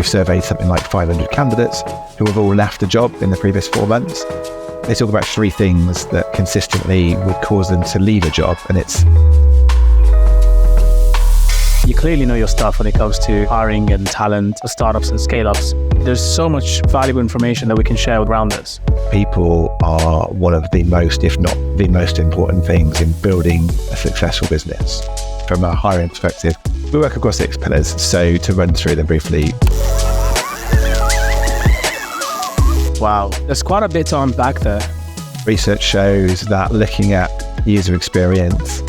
We've surveyed something like 500 candidates who have all left a job in the previous 4 months. They talk about 3 things that consistently would cause them to leave a job, and it's... You clearly know your stuff when it comes to hiring and talent for startups and scale-ups. There's so much valuable information that we can share around this. People are one of the most, if not the most important things in building a successful business. From a hiring perspective, we work across 6 pillars. So to run through them briefly. Wow, there's quite a bit to unpack there. Research shows that looking at user experience,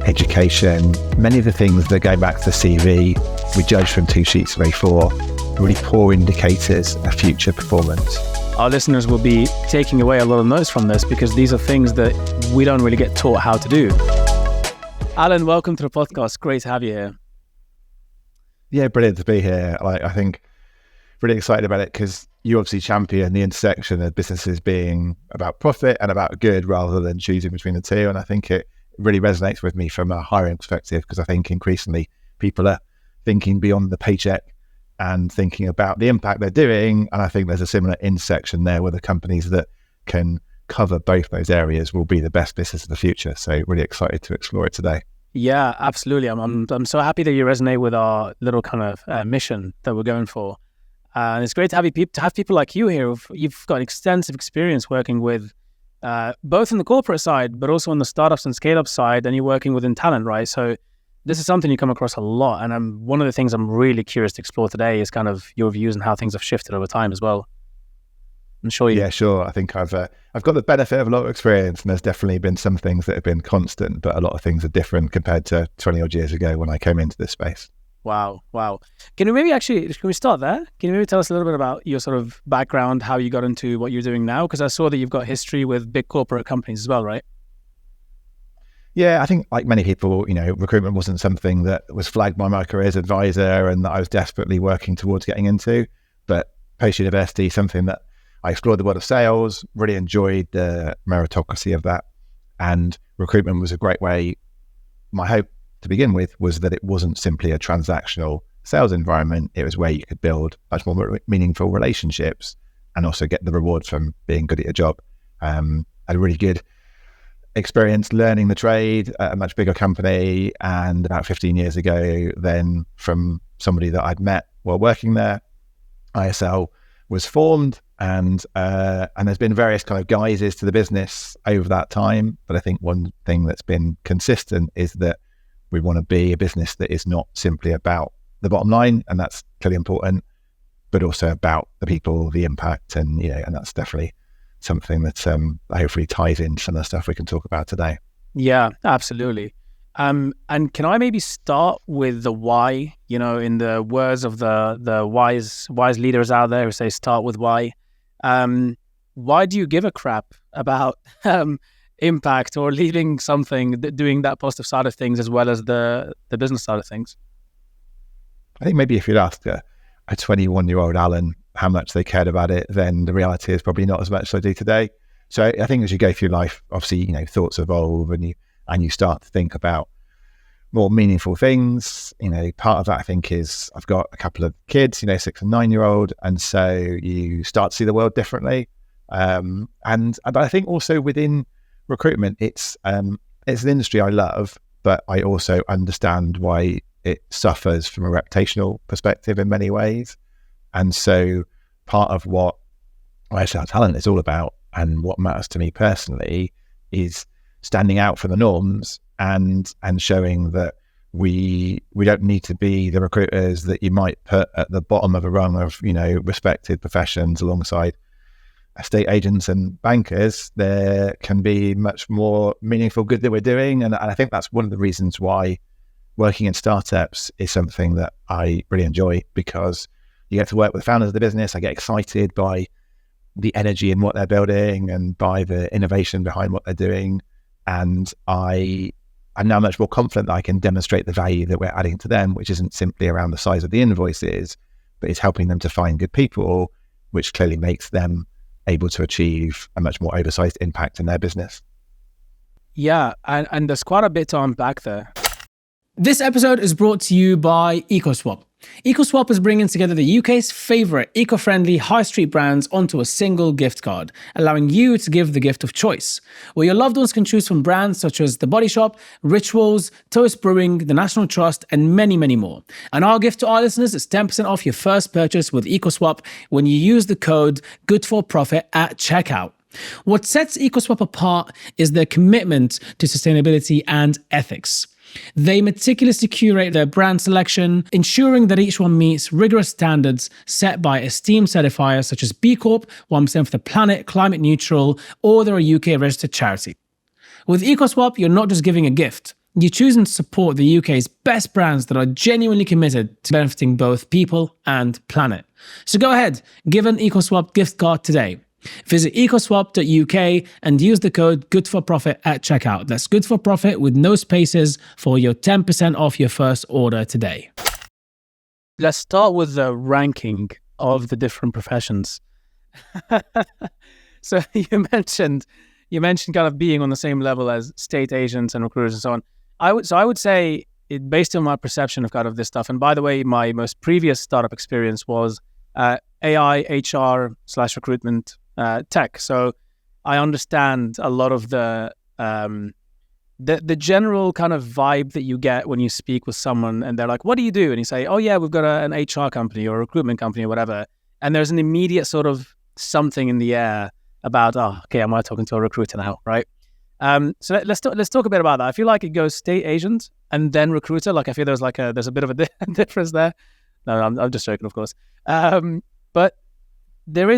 education, many of the things that go back to the CV, we judge from 2 sheets of A4, really poor indicators of future performance. Our listeners will be taking away a lot of notes from this because these are things that we don't really get taught how to do. Alan, welcome to the podcast. Great to have you here. Yeah, brilliant to be here. I think really excited about it because you obviously champion the intersection of businesses being about profit and about good rather than choosing between the two. And I think it really resonates with me from a hiring perspective because I think increasingly people are thinking beyond the paycheck and thinking about the impact they're doing. And I think there's a similar intersection there where the companies that can cover both those areas will be the best business of the future. So really excited to explore it today. Yeah, absolutely. I'm so happy that you resonate with our little kind of mission that we're going for. And it's great to have people like you here. You've got extensive experience working with both on the corporate side, but also on the startups and scale-up side, and you're working within talent, right? So this is something you come across a lot. And one of the things I'm really curious to explore today is kind of your views and how things have shifted over time as well. I'm sure you... Yeah, sure. I think I've got the benefit of a lot of experience, and there's definitely been some things that have been constant, but a lot of things are different compared to 20 odd years ago when I came into this space. Wow. Can we start there? Can you maybe tell us a little bit about your sort of background, how you got into what you're doing now? Because I saw that you've got history with big corporate companies as well, right? Yeah, I think like many people, recruitment wasn't something that was flagged by my career as advisor and that I was desperately working towards getting into. But post-university, something that I explored the world of sales, really enjoyed the meritocracy of that. And recruitment was a great way. My hope to begin with was that it wasn't simply a transactional sales environment. It was where you could build much more meaningful relationships and also get the reward from being good at your job. I had a really good experience learning the trade at a much bigger company, and about 15 years ago then, from somebody that I'd met while working there, ISL was formed, and there's been various kind of guises to the business over that time. But I think one thing that's been consistent is that we want to be a business that is not simply about the bottom line, and that's clearly important, but also about the people, the impact, and and that's definitely something that hopefully ties into some of the stuff we can talk about today. Yeah, absolutely. And can I maybe start with the why? In the words of the wise leaders out there who say start with why. Why do you give a crap about impact or leading something, doing that positive side of things as well as the business side of things? I think maybe if you'd ask a 21-year-old Alan how much they cared about it, then the reality is probably not as much as I do today. So I think as you go through life, obviously, thoughts evolve and you start to think about more meaningful things. Part of that I think is I've got a couple of kids, 6 and 9-year-old, and so you start to see the world differently. But I think also within recruitment, it's an industry I love, but I also understand why it suffers from a reputational perspective in many ways. And so part of what ISL Talent is all about, and what matters to me personally, is standing out from the norms and showing that we don't need to be the recruiters that you might put at the bottom of a rung of respected professions alongside estate agents and bankers. There can be much more meaningful good that we're doing, and I think that's one of the reasons why working in startups is something that I really enjoy, because you get to work with founders of the business. I get excited by the energy in what they're building and by the innovation behind what they're doing. And I'm now much more confident that I can demonstrate the value that we're adding to them, which isn't simply around the size of the invoices, but it's helping them to find good people, which clearly makes them able to achieve a much more oversized impact in their business. Yeah, and there's quite a bit to unpack there. This episode is brought to you by EcoSwap. EcoSwap is bringing together the UK's favourite eco-friendly high street brands onto a single gift card, allowing you to give the gift of choice, where your loved ones can choose from brands such as The Body Shop, Rituals, Toast Brewing, The National Trust, and many, many more. And our gift to our listeners is 10% off your first purchase with EcoSwap when you use the code GOOD4PROFIT at checkout. What sets EcoSwap apart is their commitment to sustainability and ethics. They meticulously curate their brand selection, ensuring that each one meets rigorous standards set by esteemed certifiers such as B Corp, 1% for the Planet, Climate Neutral, or they're a UK registered charity. With EcoSwap, you're not just giving a gift. You're choosing to support the UK's best brands that are genuinely committed to benefiting both people and planet. So go ahead, give an EcoSwap gift card today. Visit ecoswap.uk and use the code GOOD4PROFIT at checkout. That's good for profit with no spaces for your 10% off your first order today. Let's start with the ranking of the different professions. So you mentioned kind of being on the same level as state agents and recruiters and so on. I would say, based on my perception of kind of this stuff, and by the way, my most previous startup experience was AI, HR / recruitment tech. So I understand a lot of the general kind of vibe that you get when you speak with someone and they're like, what do you do? And you say, oh yeah, we've got an HR company or a recruitment company or whatever. And there's an immediate sort of something in the air about, oh, okay, am I talking to a recruiter now, right? So let's talk a bit about that. I feel like it goes state agent and then recruiter. Like I feel there's a bit of a difference there. No, I'm just joking, of course. But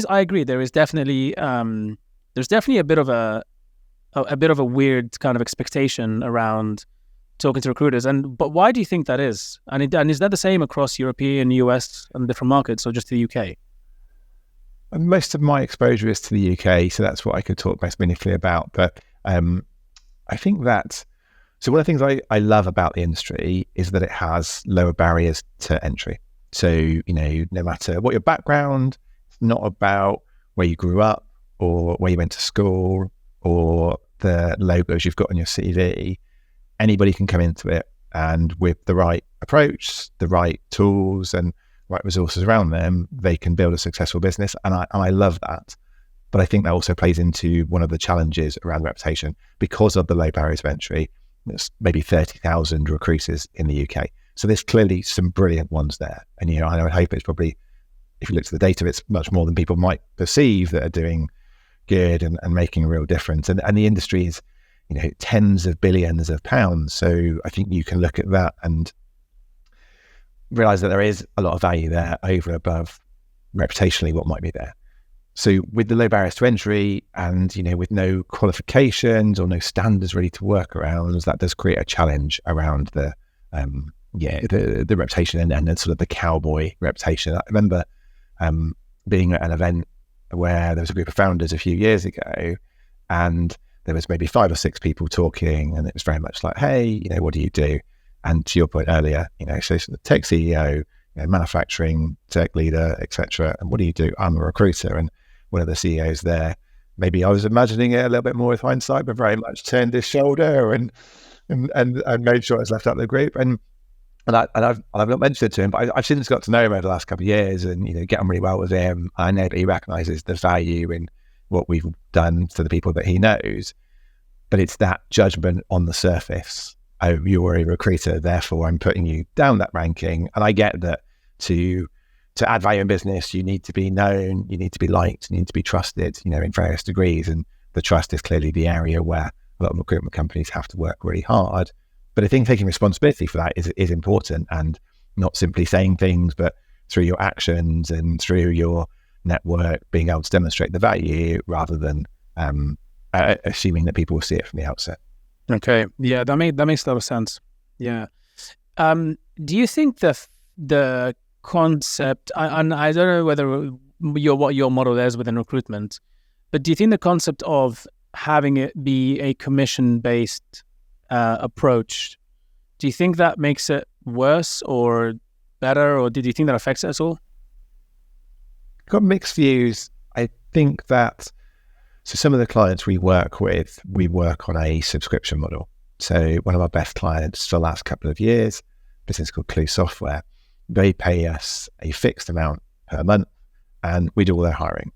I agree. There is definitely a bit of a weird kind of expectation around talking to recruiters. But why do you think that is? And is that the same across European, US, and different markets, or just the UK? And most of my exposure is to the UK, so that's what I could talk most meaningfully about. But I think that one of the things I love about the industry is that it has lower barriers to entry. So, no matter what your background, it's not about where you grew up or where you went to school or the logos you've got on your CV. Anybody can come into it, and with the right approach, the right tools and right resources around them, they can build a successful business. And I love that. But I think that also plays into one of the challenges around reputation because of the low barriers of entry. There's maybe 30,000 recruiters in the UK. So there's clearly some brilliant ones there. And, I would hope it's probably, if you look at the data, it's much more than people might perceive that are doing good and making a real difference. And the industry is, tens of billions of pounds. So I think you can look at that and realize that there is a lot of value there over and above reputationally what might be there. So with the low barriers to entry and, with no qualifications or no standards really to work around, that does create a challenge around the reputation and sort of the cowboy reputation. I remember being at an event where there was a group of founders a few years ago, and there was maybe 5 or 6 people talking, and it was very much like, hey, what do you do? And to your point earlier, so the tech CEO, manufacturing, tech leader, etc. And what do you do? I'm a recruiter. And one of the CEOs there, maybe I was imagining it a little bit more with hindsight, but very much turned his shoulder and made sure it's left out of the group. And I've not mentioned it to him, but I've since got to know him over the last couple of years and, get on really well with him. I know that he recognises the value in what we've done to the people that he knows, but it's that judgment on the surface. Oh, you're a recruiter, therefore I'm putting you down that ranking. And I get that to add value in business, you need to be known, you need to be liked, you need to be trusted, in various degrees. And the trust is clearly the area where a lot of recruitment companies have to work really hard. But I think taking responsibility for that is important, and not simply saying things, but through your actions and through your network, being able to demonstrate the value rather than assuming that people will see it from the outset. Okay. Yeah, that makes a lot of sense. Yeah. Do you think the concept, and I don't know whether what your model is within recruitment, but do you think the concept of having it be a commission-based approach, do you think that makes it worse or better, or did you think that affects it at all? Got mixed views. I think that, so some of the clients we work with, we work on a subscription model. So one of our best clients for the last couple of years, a business called Clue Software, they pay us a fixed amount per month and we do all their hiring.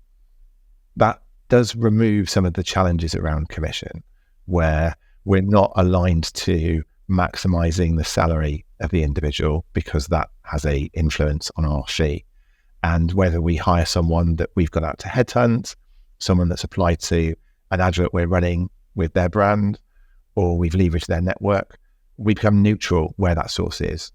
That does remove some of the challenges around commission, where we're not aligned to maximizing the salary of the individual because that has a influence on our fee. And whether we hire someone that we've got out to headhunt, someone that's applied to an advert we're running with their brand, or we've leveraged their network, we become neutral where that source is.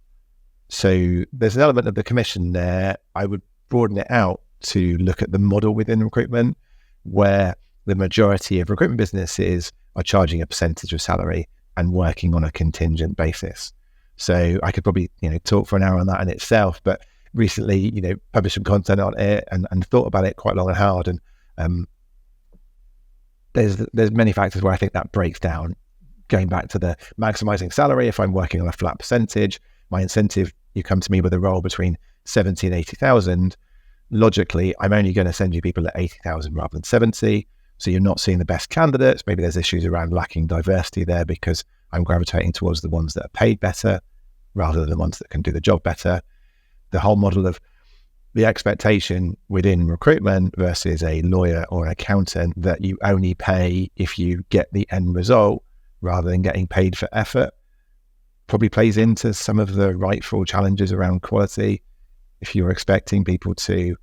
So there's an element of the commission there. I would broaden it out to look at the model within recruitment, where the majority of recruitment businesses are charging a percentage of salary and working on a contingent basis. So I could probably, talk for an hour on that in itself, but recently, published some content on it and thought about it quite long and hard. And there's many factors where I think that breaks down. Going back to the maximizing salary, if I'm working on a flat percentage, my incentive, you come to me with a role between 70 and 80,000. Logically, I'm only going to send you people at 80,000 rather than 70. So you're not seeing the best candidates. Maybe there's issues around lacking diversity there because I'm gravitating towards the ones that are paid better rather than the ones that can do the job better. The whole model of the expectation within recruitment versus a lawyer or an accountant that you only pay if you get the end result rather than getting paid for effort probably plays into some of the rightful challenges around quality. If you're expecting people to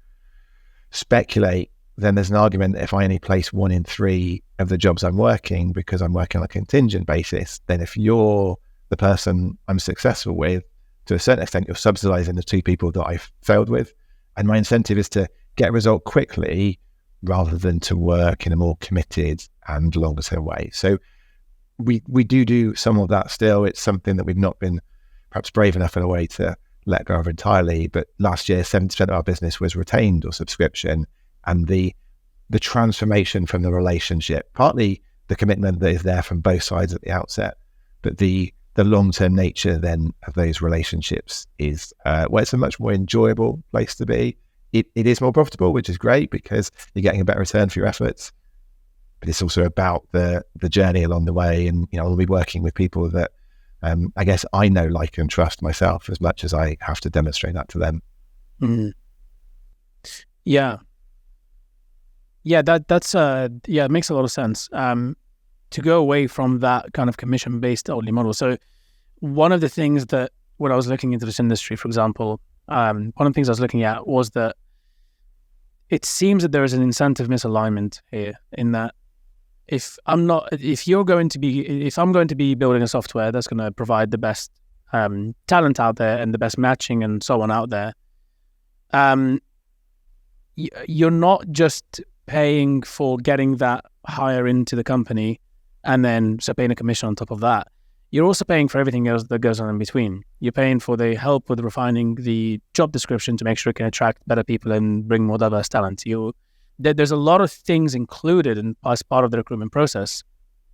speculate, then there's an argument that if I only place 1 in 3 of the jobs I'm working because I'm working on a contingent basis, then if you're the person I'm successful with, to a certain extent, you're subsidizing the 2 people that I've failed with. And my incentive is to get a result quickly rather than to work in a more committed and longer term way. So we do some of that still. It's something that we've not been perhaps brave enough in a way to let go of entirely. But last year, 70% of our business was retained or subscription. And the transformation from the relationship, partly the commitment that is there from both sides at the outset, but the long-term nature then of those relationships is where it's a much more enjoyable place to be. It is more profitable, which is great because you're getting a better return for your efforts. But it's also about the journey along the way. And, I'll be working with people that I guess I know, like, and trust myself as much as I have to demonstrate that to them. Mm-hmm. Yeah. Yeah, that's it makes a lot of sense. To go away from that kind of commission-based only model. So one of the things that when I was looking into this industry, for example, one of the things I was looking at was that it seems that there is an incentive misalignment here in that if I'm going to be building a software that's going to provide the best talent out there and the best matching and so on out there, you're not just paying for getting that hire into the company and then paying a commission on top of that. You're also paying for everything else that goes on in between. You're paying for the help with refining the job description to make sure it can attract better people and bring more diverse talent. There's a lot of things included as part of the recruitment process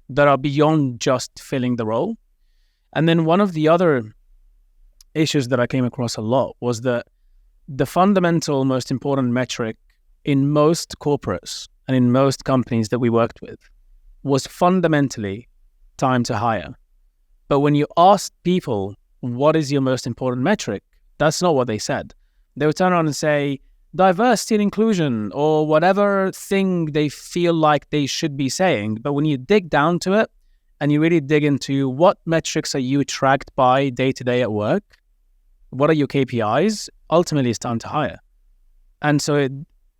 that are beyond just filling the role. And then one of the other issues that I came across a lot was that the fundamental, most important metric in most corporates and in most companies that we worked with was fundamentally time to hire. But when you asked people, what is your most important metric? That's not what they said. They would turn around and say, diversity and inclusion, or whatever thing they feel like they should be saying. But when you dig down to it and you really dig into what metrics are you tracked by day to day at work, what are your KPIs? Ultimately, it's time to hire. And so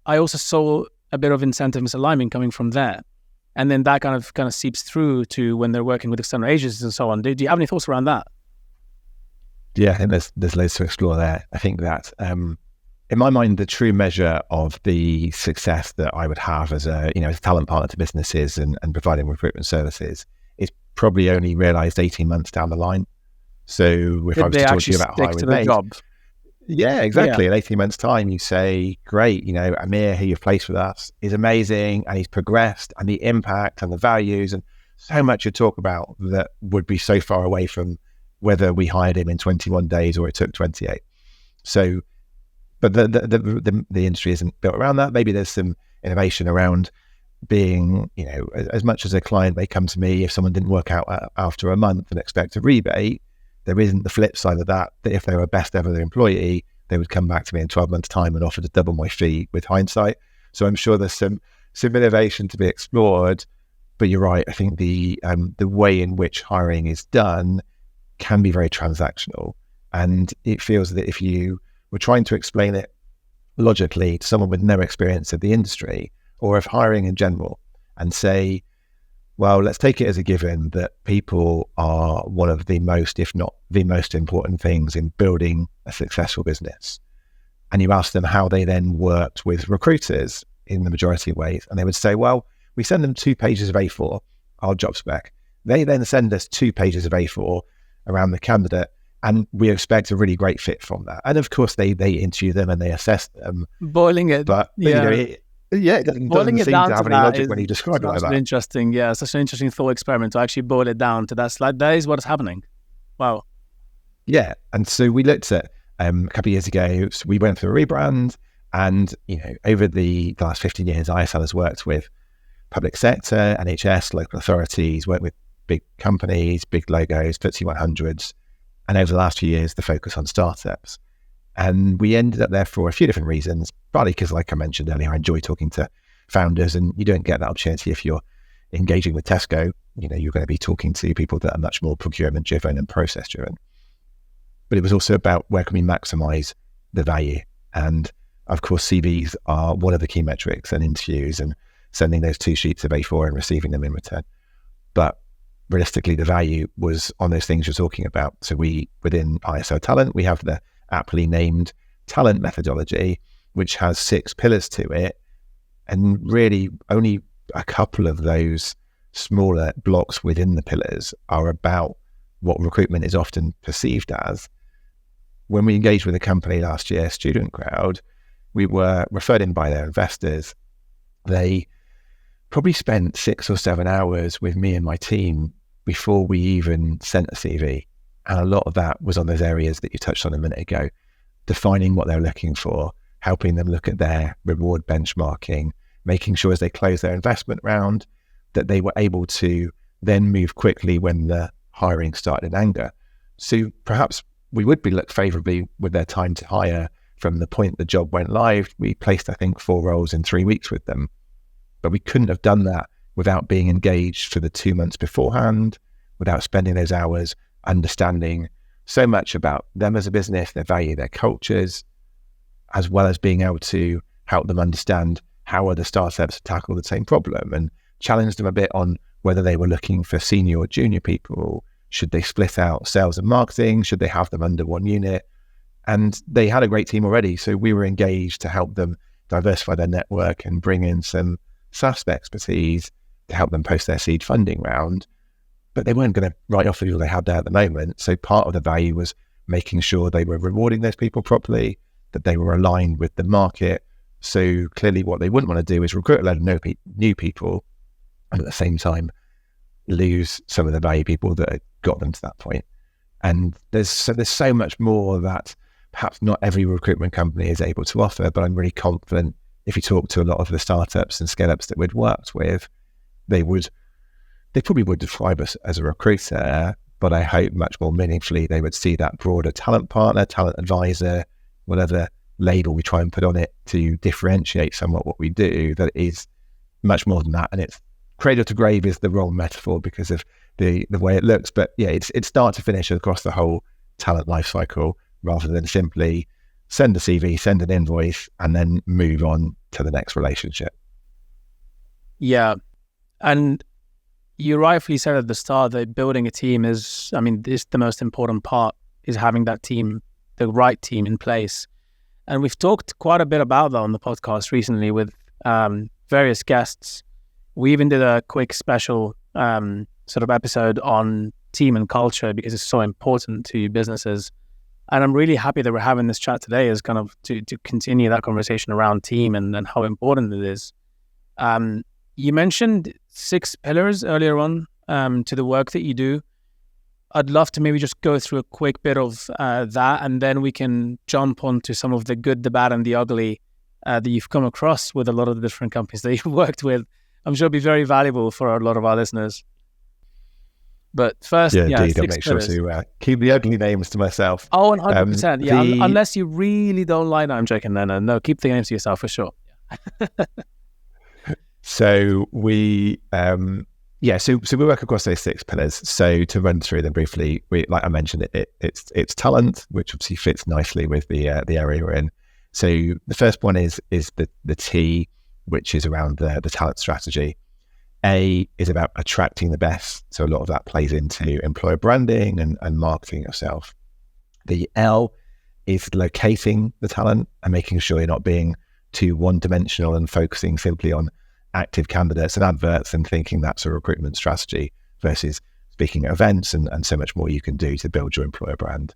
I also saw a bit of incentive misalignment coming from there. And then that kind of seeps through to when they're working with external agencies and so on. Do you have any thoughts around that? Yeah, I think there's loads to explore there. I think that in my mind, the true measure of the success that I would have as a talent partner to businesses and providing recruitment services is probably only realized 18 months down the line. So if I was to talk to you about how I would make job. Yeah, exactly. Yeah. In 18 months' time, you say, great, Amir, who you've placed with us, is amazing and he's progressed, and the impact and the values and so much you talk about that would be so far away from whether we hired him in 21 days or it took 28. So, but the industry isn't built around that. Maybe there's some innovation around being, as much as a client may come to me if someone didn't work out after a month and expect a rebate, there isn't the flip side of that if they were a best ever employee, they would come back to me in 12 months' time and offer to double my fee with hindsight. So I'm sure there's some innovation to be explored. But you're right. I think the way in which hiring is done can be very transactional. And it feels that if you were trying to explain it logically to someone with no experience of the industry or of hiring in general and say, well, let's take it as a given that people are one of the most, if not the most important things in building a successful business. And you ask them how they then worked with recruiters in the majority of ways. And they would say, well, we send them 2 pages of A4, our job spec. They then send us 2 pages of A4 around the candidate, and we expect a really great fit from that. And of course, they interview them and they assess them. Boiling it, but it doesn't seem to have any logic when you describe it like that. Interesting, such an interesting thought experiment to actually boil it down to that slide. That is what's happening. Wow. Yeah, and so we looked at a couple of years ago. So we went through a rebrand, and over the last 15 years, ISL has worked with public sector, NHS, local authorities, worked with big companies, big logos, FTSE 100s, and over the last few years, the focus on startups. And we ended up there for a few different reasons, partly because, like I mentioned earlier, I enjoy talking to founders, and you don't get that opportunity if you're engaging with Tesco. You're going to be talking to people that are much more procurement driven and process driven. But it was also about where can we maximize the value. And of course, CVs are one of the key metrics, and interviews and sending those 2 sheets of A4 and receiving them in return. But realistically, the value was on those things you're talking about. So we, within ISO Talent, we have the aptly named talent methodology, which has 6 pillars to it. And really only a couple of those smaller blocks within the pillars are about what recruitment is often perceived as. When we engaged with a company last year, Student Crowd, we were referred in by their investors. They probably spent 6 or 7 hours with me and my team before we even sent a CV. And a lot of that was on those areas that you touched on a minute ago, defining what they're looking for, helping them look at their reward benchmarking, making sure as they close their investment round that they were able to then move quickly when the hiring started in anger. So perhaps we would be looked favorably with their time to hire from the point the job went live. We placed, I think, 4 roles in 3 weeks with them. But we couldn't have done that without being engaged for the 2 months beforehand, without spending those hours understanding so much about them as a business, their value, their cultures, as well as being able to help them understand how other startups tackle the same problem and challenge them a bit on whether they were looking for senior or junior people. Should they split out sales and marketing? Should they have them under one unit? And they had a great team already. So we were engaged to help them diversify their network and bring in some SaaS expertise to help them post their seed funding round. But they weren't going to write off the people they had there at the moment. So part of the value was making sure they were rewarding those people properly, that they were aligned with the market. So clearly what they wouldn't want to do is recruit a load of new people and at the same time lose some of the value people that had got them to that point. And there's so much more that perhaps not every recruitment company is able to offer, but I'm really confident if you talk to a lot of the startups and scale-ups that we'd worked with, they probably would describe us as a recruiter, but I hope much more meaningfully they would see that broader talent partner, talent advisor, whatever label we try and put on it to differentiate somewhat what we do, that is much more than that. And it's cradle to grave is the wrong metaphor because of the way it looks. But yeah, it's start to finish across the whole talent life cycle rather than simply send a CV, send an invoice, and then move on to the next relationship. Yeah. And you rightfully said at the start that building a team is the most important part, is having that team, the right team in place. And we've talked quite a bit about that on the podcast recently with various guests. We even did a quick special sort of episode on team and culture because it's so important to businesses. And I'm really happy that we're having this chat today as kind of to continue that conversation around team and how important it is. You mentioned 6 pillars earlier on to the work that you do. I'd love to maybe just go through a quick bit of that, and then we can jump onto some of the good, the bad, and the ugly that you've come across with a lot of the different companies that you've worked with I'm sure it'll be very valuable for a lot of our listeners. But first, indeed, I'll 6 make sure pillars. to keep the ugly names to myself. Oh, 100%. Yeah, The unless you really don't like that, I'm joking. No, keep the names to yourself for sure. So we so we work across those 6 pillars. So to run through them briefly, like I mentioned, it's talent, which obviously fits nicely with the area we're in. So the first one is the T, which is around the talent strategy. A is about attracting the best. So a lot of that plays into employer branding and marketing yourself. The L is locating the talent and making sure you're not being too one-dimensional and focusing simply on active candidates and adverts and thinking that's a recruitment strategy versus speaking at events and so much more you can do to build your employer brand.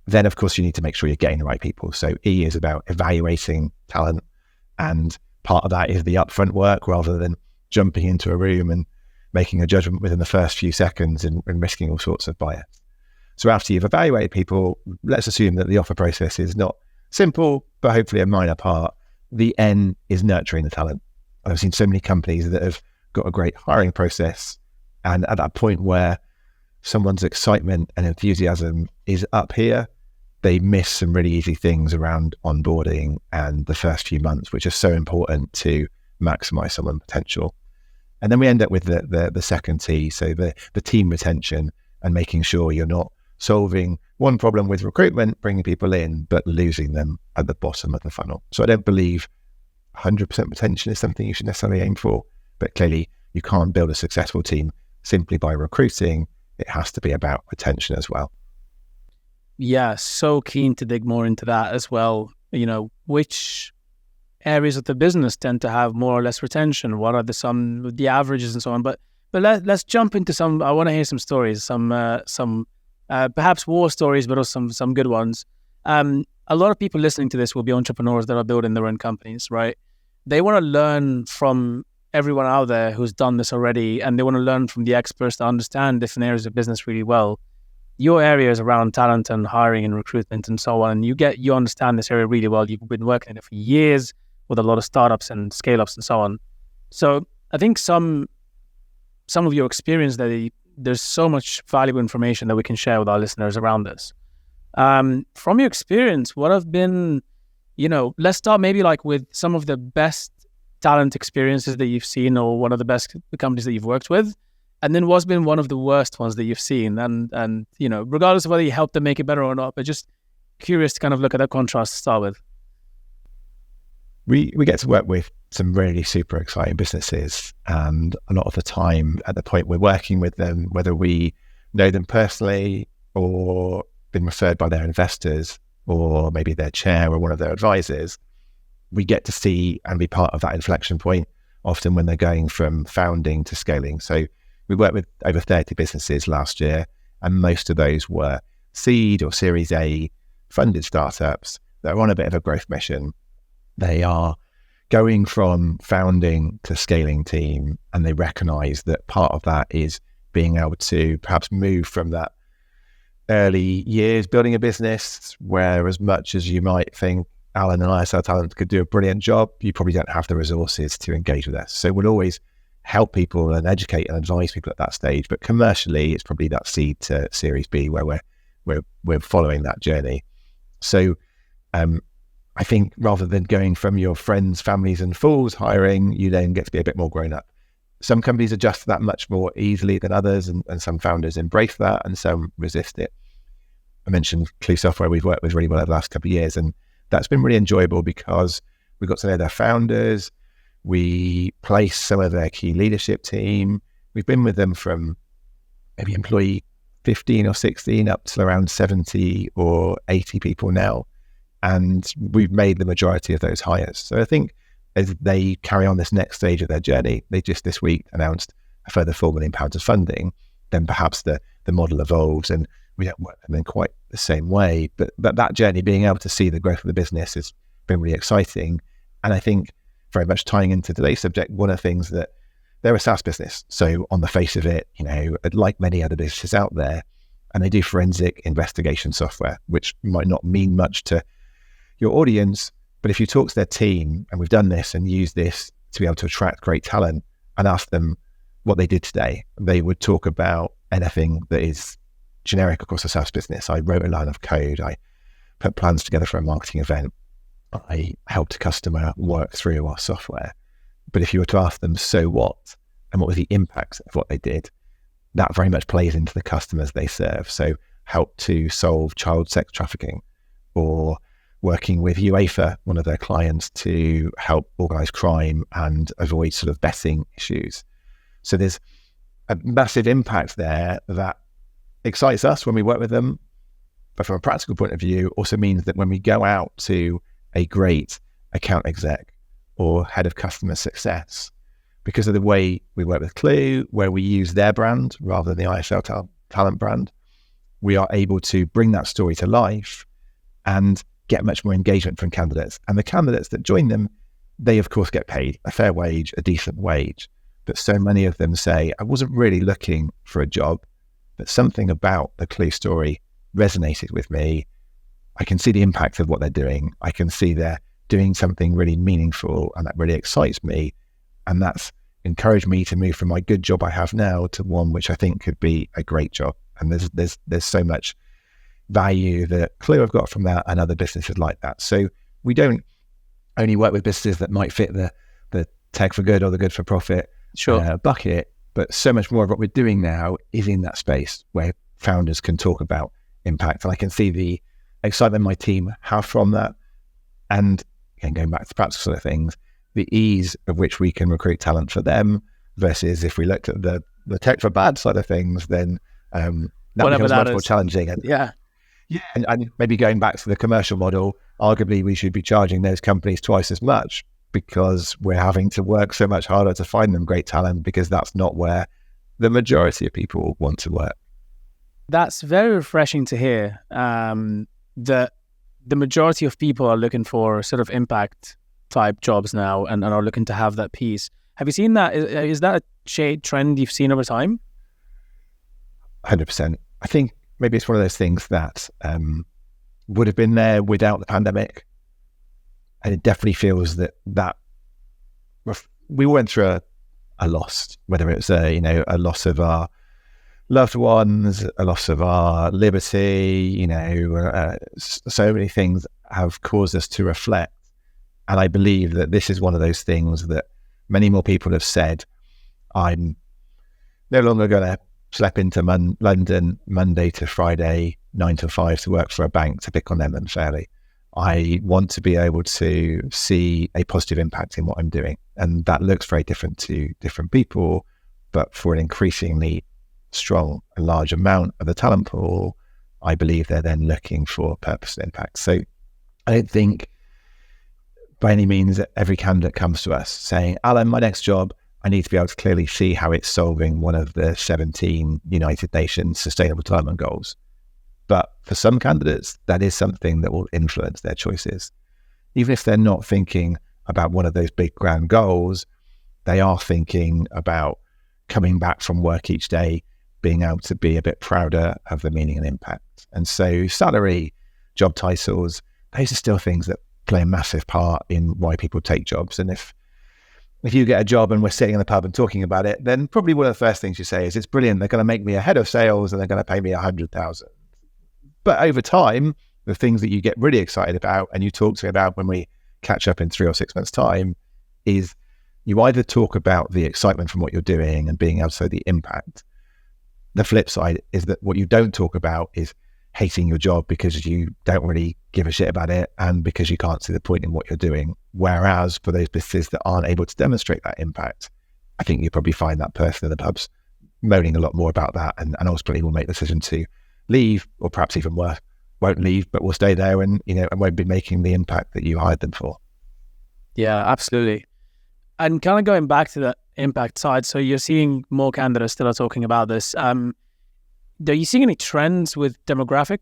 Then, of course, you need to make sure you're getting the right people. So E is about evaluating talent, and part of that is the upfront work rather than jumping into a room and making a judgment within the first few seconds and risking all sorts of bias. So after you've evaluated people, let's assume that the offer process is not simple, but hopefully a minor part. The N is nurturing the talent. I've seen so many companies that have got a great hiring process, and at that point where someone's excitement and enthusiasm is up here, they miss some really easy things around onboarding and the first few months, which are so important to maximize someone's potential. And then we end up with the second T, so the team retention and making sure you're not solving one problem with recruitment, bringing people in, but losing them at the bottom of the funnel. So I don't believe 100% retention is something you should necessarily aim for, but clearly you can't build a successful team simply by recruiting. It has to be about retention as well. Yeah, so keen to dig more into that as well. Which areas of the business tend to have more or less retention? What are the averages and so on? But let's jump into some. I want to hear some stories, some perhaps war stories, but also some good ones. A lot of people listening to this will be entrepreneurs that are building their own companies, right? They want to learn from everyone out there who's done this already, and they want to learn from the experts to understand different areas of business really well. Your areas around talent and hiring and recruitment and so on, you understand this area really well. You've been working in it for years with a lot of startups and scale-ups and so on. So I think some of your experience there's so much valuable information that we can share with our listeners around this. From your experience, what have been, let's start maybe like with some of the best talent experiences that you've seen, or one of the best companies that you've worked with, and then what's been one of the worst ones that you've seen, and regardless of whether you helped them make it better or not, but just curious to kind of look at that contrast to start with. We get to work with some really super exciting businesses, and a lot of the time at the point we're working with them, whether we know them personally or been referred by their investors or maybe their chair or one of their advisors, we get to see and be part of that inflection point, often when they're going from founding to scaling. So we worked with over 30 businesses last year, and most of those were seed or Series A funded startups that are on a bit of a growth mission. They are going from founding to scaling team, and they recognize that part of that is being able to perhaps move from that early years building a business, where as much as you might think Alan and ISL Talent could do a brilliant job, you probably don't have the resources to engage with us. So we'll always help people and educate and advise people at that stage, but commercially it's probably that seed to Series B where we're following that journey. So I think rather than going from your friends, families and fools hiring, you then get to be a bit more grown up. Some companies adjust to that much more easily than others, and some founders embrace that and some resist it. I mentioned Clue Software we've worked with really well over the last couple of years, and that's been really enjoyable because we got to know their founders. We place some of their key leadership team. We've been with them from maybe employee 15 or 16 up to around 70 or 80 people now. And we've made the majority of those hires. So I think as they carry on this next stage of their journey, they just this week announced a further £4 million of funding, then perhaps the model evolves and we don't work them in quite the same way. But that journey, being able to see the growth of the business has been really exciting. And I think very much tying into today's subject, one of the things that they're a SaaS business. So on the face of it, like many other businesses out there, and they do forensic investigation software, which might not mean much to your audience, but if you talk to their team, and we've done this and used this to be able to attract great talent, and ask them what they did today, they would talk about anything that is generic across a SaaS business. I wrote a line of code. I put plans together for a marketing event. I helped a customer work through our software. But if you were to ask them, so what? And what was the impact of what they did? That very much plays into the customers they serve. So help to solve child sex trafficking, or working with UEFA, one of their clients, to help organise crime and avoid sort of betting issues. So there's a massive impact there that excites us when we work with them. But from a practical point of view, also means that when we go out to a great account exec or head of customer success, because of the way we work with Clue, where we use their brand rather than the ISL talent brand, we are able to bring that story to life and get much more engagement from candidates. And the candidates that join them, they of course get paid a fair wage, a decent wage. But so many of them say, I wasn't really looking for a job, but something about the Clue story resonated with me. I can see the impact of what they're doing. I can see they're doing something really meaningful, and that really excites me. And that's encouraged me to move from my good job I have now to one which I think could be a great job. And there's so much value that Clue have got from that, and other businesses like that. So we don't only work with businesses that might fit the tech for good or the good for profit bucket, but so much more of what we're doing now is in that space where founders can talk about impact. And I can see the excitement my team have from that. And again, going back to practical sort of things, the ease of which we can recruit talent for them versus if we looked at the tech for bad side of things, then that becomes much more challenging. And, and maybe going back to the commercial model, arguably we should be charging those companies twice as much, because we're having to work so much harder to find them great talent, because that's not where the majority of people want to work. That's very refreshing to hear, that the majority of people are looking for sort of impact type jobs now and are looking to have that piece. Have you seen that? Is that a trend you've seen over time? 100%. I think maybe it's one of those things that would have been there without the pandemic. And it definitely feels that we went through a loss, whether it's a loss of our loved ones, a loss of our liberty, so many things have caused us to reflect. And I believe that this is one of those things that many more people have said, I'm no longer going to schlep into London Monday to Friday, 9 to 5 to work for a bank to pick on them unfairly. I want to be able to see a positive impact in what I'm doing. And that looks very different to different people, but for an increasingly strong and large amount of the talent pool, I believe they're then looking for purpose and impact. So I don't think by any means every candidate comes to us saying, Alan, my next job, I need to be able to clearly see how it's solving one of the 17 United Nations Sustainable Development Goals. But for some candidates, that is something that will influence their choices. Even if they're not thinking about one of those big grand goals, they are thinking about coming back from work each day, being able to be a bit prouder of the meaning and impact. And so salary, job titles, those are still things that play a massive part in why people take jobs. And if you get a job and we're sitting in the pub and talking about it, then probably one of the first things you say is, it's brilliant, they're going to make me a head of sales and they're going to pay me 100,000. But over time, the things that you get really excited about and you talk to me about when we catch up in 3 or 6 months' time is you either talk about the excitement from what you're doing and being able to show the impact. The flip side is that what you don't talk about is hating your job because you don't really give a shit about it and because you can't see the point in what you're doing. Whereas for those businesses that aren't able to demonstrate that impact, I think you probably find that person in the pubs moaning a lot more about that and ultimately will make the decision to leave, or perhaps even worse, won't leave, but will stay there and won't be making the impact that you hired them for. Yeah, absolutely. And kind of going back to the impact side, so you're seeing more candidates that are talking about this. Are you seeing any trends with demographic?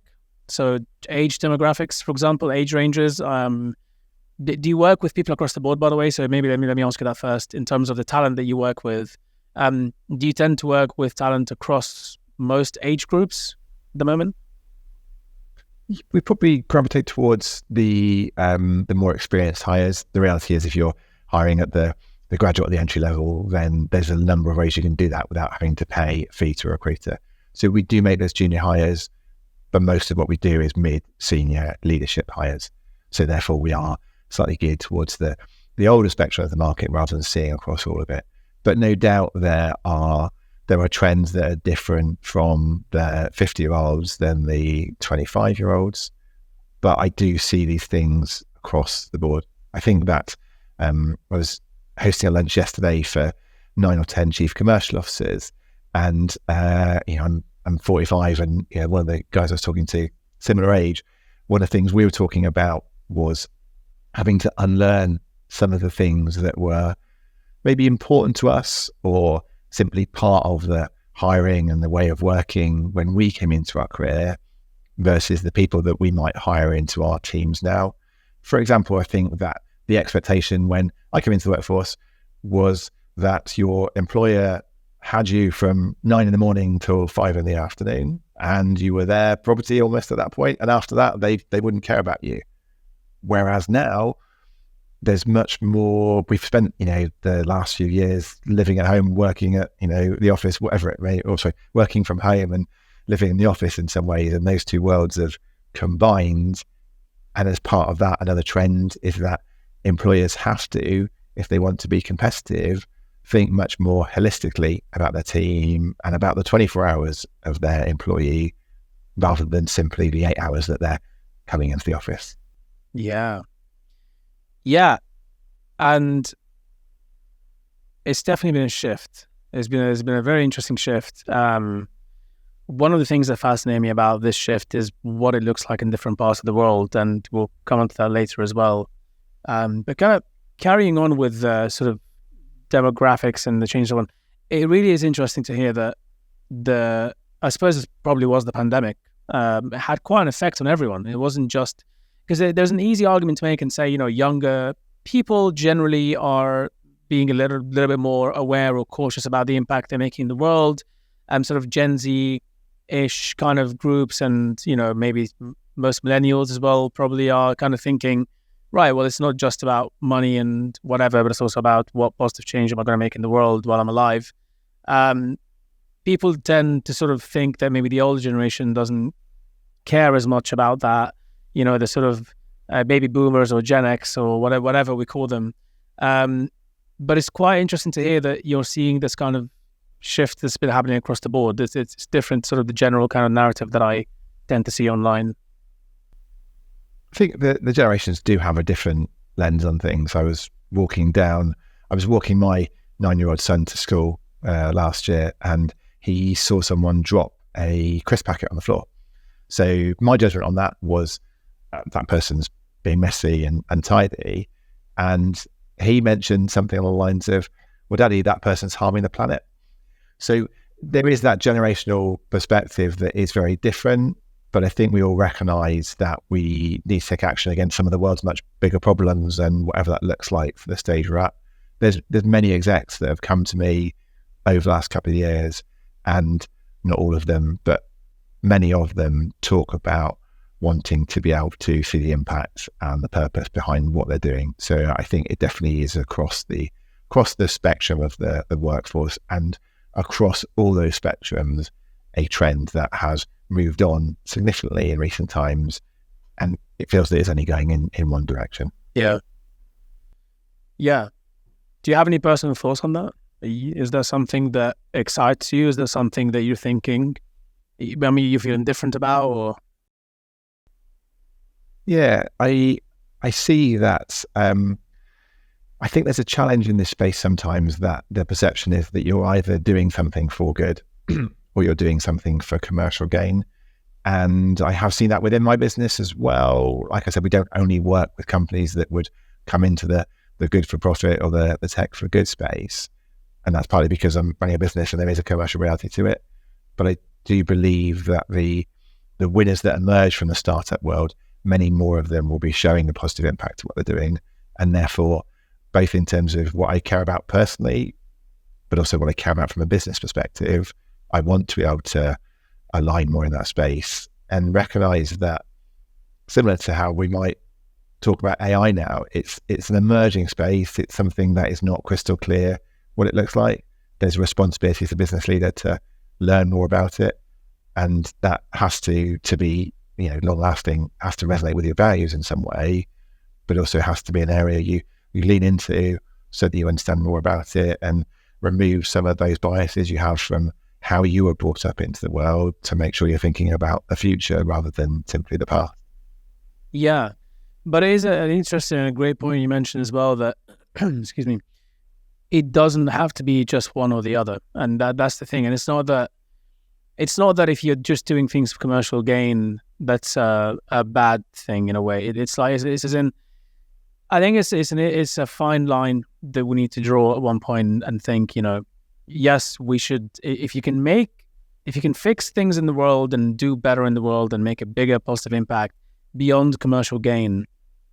So age demographics, for example, age ranges. Do you work with people across the board, by the way? So maybe let me ask you that first. In terms of the talent that you work with, do you tend to work with talent across most age groups at the moment? We probably gravitate towards the more experienced hires. The reality is, if you're hiring at the the graduate at the entry level, then there's a number of ways you can do that without having to pay a fee to a recruiter. So we do make those junior hires, but most of what we do is mid-senior leadership hires. So therefore we are slightly geared towards the older spectrum of the market rather than seeing across all of it. But no doubt there are trends that are different from the 50-year-olds than the 25-year-olds. But I do see these things across the board. I think that I was hosting a lunch yesterday for 9 or 10 chief commercial officers, and I'm 45, and one of the guys I was talking to, similar age, one of the things we were talking about was having to unlearn some of the things that were maybe important to us or simply part of the hiring and the way of working when we came into our career versus the people that we might hire into our teams now. For example, I think that the expectation when I came into the workforce was that your employer had you from 9 a.m. till 5 p.m, and you were their property almost at that point. And after that, they wouldn't care about you. Whereas now, there's much more. We've spent, the last few years living at home, working at, the office, whatever it may, also working from home and living in the office in some ways. And those two worlds have combined. And as part of that, another trend is that employers have to, if they want to be competitive, think much more holistically about their team and about the 24 hours of their employee rather than simply the 8 hours that they're coming into the office. Yeah. And it's definitely been a shift. It's been a very interesting shift. One of the things that fascinate me about this shift is what it looks like in different parts of the world, and we'll come on to that later as well. But kind of carrying on with sort of demographics and the change of one, it really is interesting to hear that I suppose it probably was the pandemic, had quite an effect on everyone. It wasn't just because there's an easy argument to make and say, younger people generally are being a little bit more aware or cautious about the impact they're making in the world. Sort of Gen Z-ish kind of groups, and maybe most millennials as well probably are kind of thinking, right, well, it's not just about money and whatever, but it's also about what positive change am I going to make in the world while I'm alive. People tend to sort of think that maybe the older generation doesn't care as much about that, the sort of baby boomers or Gen X or whatever we call them. But it's quite interesting to hear that you're seeing this kind of shift that's been happening across the board. It's different, sort of the general kind of narrative that I tend to see online. I think the generations do have a different lens on things. I was walking my 9-year-old son to school last year, and he saw someone drop a crisp packet on the floor. So my judgment on that was that person's being messy and untidy. And he mentioned something along the lines of, well, Daddy, that person's harming the planet. So there is that generational perspective that is very different. But I think we all recognise that we need to take action against some of the world's much bigger problems, and whatever that looks like for the stage we're at. There's many execs that have come to me over the last couple of years, and not all of them, but many of them talk about wanting to be able to see the impact and the purpose behind what they're doing. So I think it definitely is across the spectrum of the workforce, and across all those spectrums, a trend that has moved on significantly in recent times, and it feels that it's only going in one direction. Yeah. Do you have any personal thoughts on that? Is there something that excites you? Is there something that you're thinking, you feel indifferent about? Or yeah, I see that. I think there's a challenge in this space sometimes, that the perception is that you're either doing something for good or you're doing something for commercial gain. And I have seen that within my business as well. Like I said, we don't only work with companies that would come into the good for profit or the tech for good space. And that's partly because I'm running a business and there is a commercial reality to it. But I do believe that the winners that emerge from the startup world, many more of them will be showing the positive impact of what they're doing. And therefore, both in terms of what I care about personally, but also what I care about from a business perspective, I want to be able to align more in that space and recognize that, similar to how we might talk about AI now, it's an emerging space. It's something that is not crystal clear what it looks like. There's a responsibility as a business leader to learn more about it, and that has to be, you know, long lasting, has to resonate with your values in some way, but also has to be an area you lean into so that you understand more about it and remove some of those biases you have from how you were brought up into the world to make sure you're thinking about the future rather than simply the past. Yeah, but it is an interesting and a great point you mentioned as well that, excuse me, it doesn't have to be just one or the other, and that's the thing. And it's not that if you're just doing things for commercial gain, that's a bad thing in a way. It's as in, I think it's a fine line that we need to draw at one point and think, you know, yes, we should, if you can fix things in the world and do better in the world and make a bigger positive impact beyond commercial gain,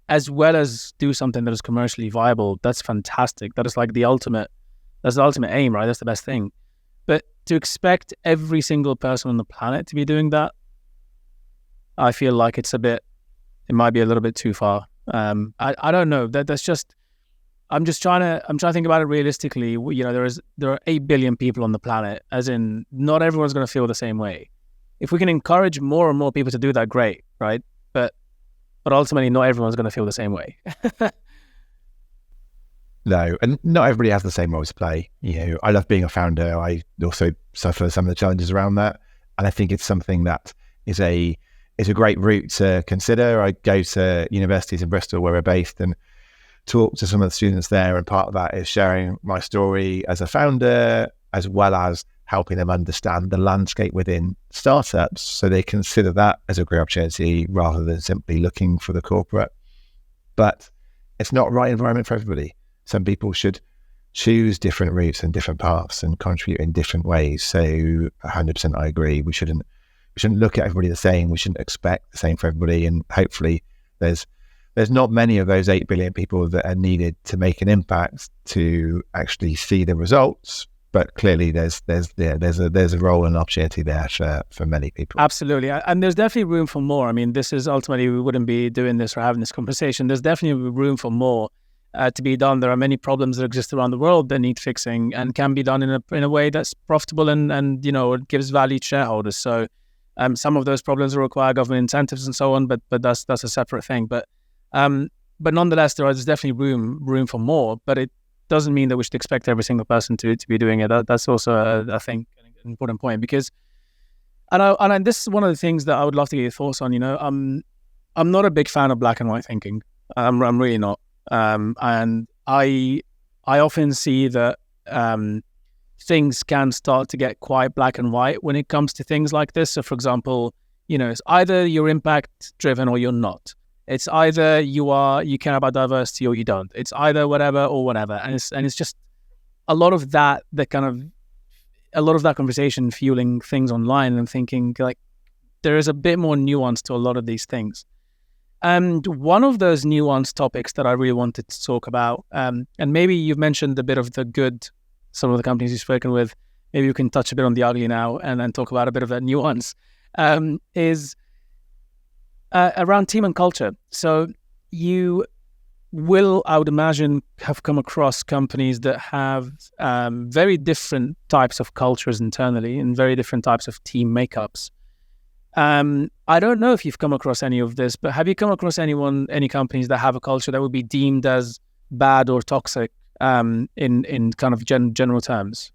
as well as do something that is commercially viable, that's fantastic. That is like that's the ultimate aim, right? That's the best thing. But to expect every single person on the planet to be doing that, I feel like it might be a little bit too far. I don't know. I'm trying to think about it realistically. You know, there are 8 billion people on the planet, as in not everyone's going to feel the same way. If we can encourage more and more people to do that, great, right? But ultimately, not everyone's going to feel the same way. No, and not everybody has the same role to play. You know, I love being a founder. I also suffer some of the challenges around that, and I think it's something that is a great route to consider. I go to universities in Bristol where we're based and talk to some of the students there, and part of that is sharing my story as a founder, as well as helping them understand the landscape within startups so they consider that as a great opportunity rather than simply looking for the corporate. But it's not the right environment for everybody. Some people should choose different routes and different paths and contribute in different ways. So 100% I agree. We shouldn't look at everybody the same. We shouldn't expect the same for everybody. And hopefully there's not many of those 8 billion people that are needed to make an impact to actually see the results. But clearly there's a role and opportunity there for many people. Absolutely. And there's definitely room for more. I mean, this is ultimately, we wouldn't be doing this or having this conversation. There's definitely room for more to be done. There are many problems that exist around the world that need fixing and can be done in a way that's profitable and you know, it gives value to shareholders. So some of those problems will require government incentives and so on, but that's a separate thing. But nonetheless, there's definitely room for more, but it doesn't mean that we should expect every single person to be doing it. That's also I think an important point, because and this is one of the things that I would love to get your thoughts on. You know, I'm not a big fan of black and white thinking. I'm really not. And I often see that things can start to get quite black and white when it comes to things like this. So, for example, you know, it's either you're impact driven or you're not. It's either you care about diversity or you don't. It's either whatever or whatever. And it's just a lot of that conversation fueling things online and thinking like there is a bit more nuance to a lot of these things. And one of those nuanced topics that I really wanted to talk about, and maybe you've mentioned a bit of the good, some of the companies you've spoken with, maybe you can touch a bit on the ugly now and then talk about a bit of that nuance, is around team and culture. So you will, I would imagine, have come across companies that have very different types of cultures internally and very different types of team makeups. I don't know if you've come across any of this, but have you come across any companies that have a culture that would be deemed as bad or toxic in kind of general terms?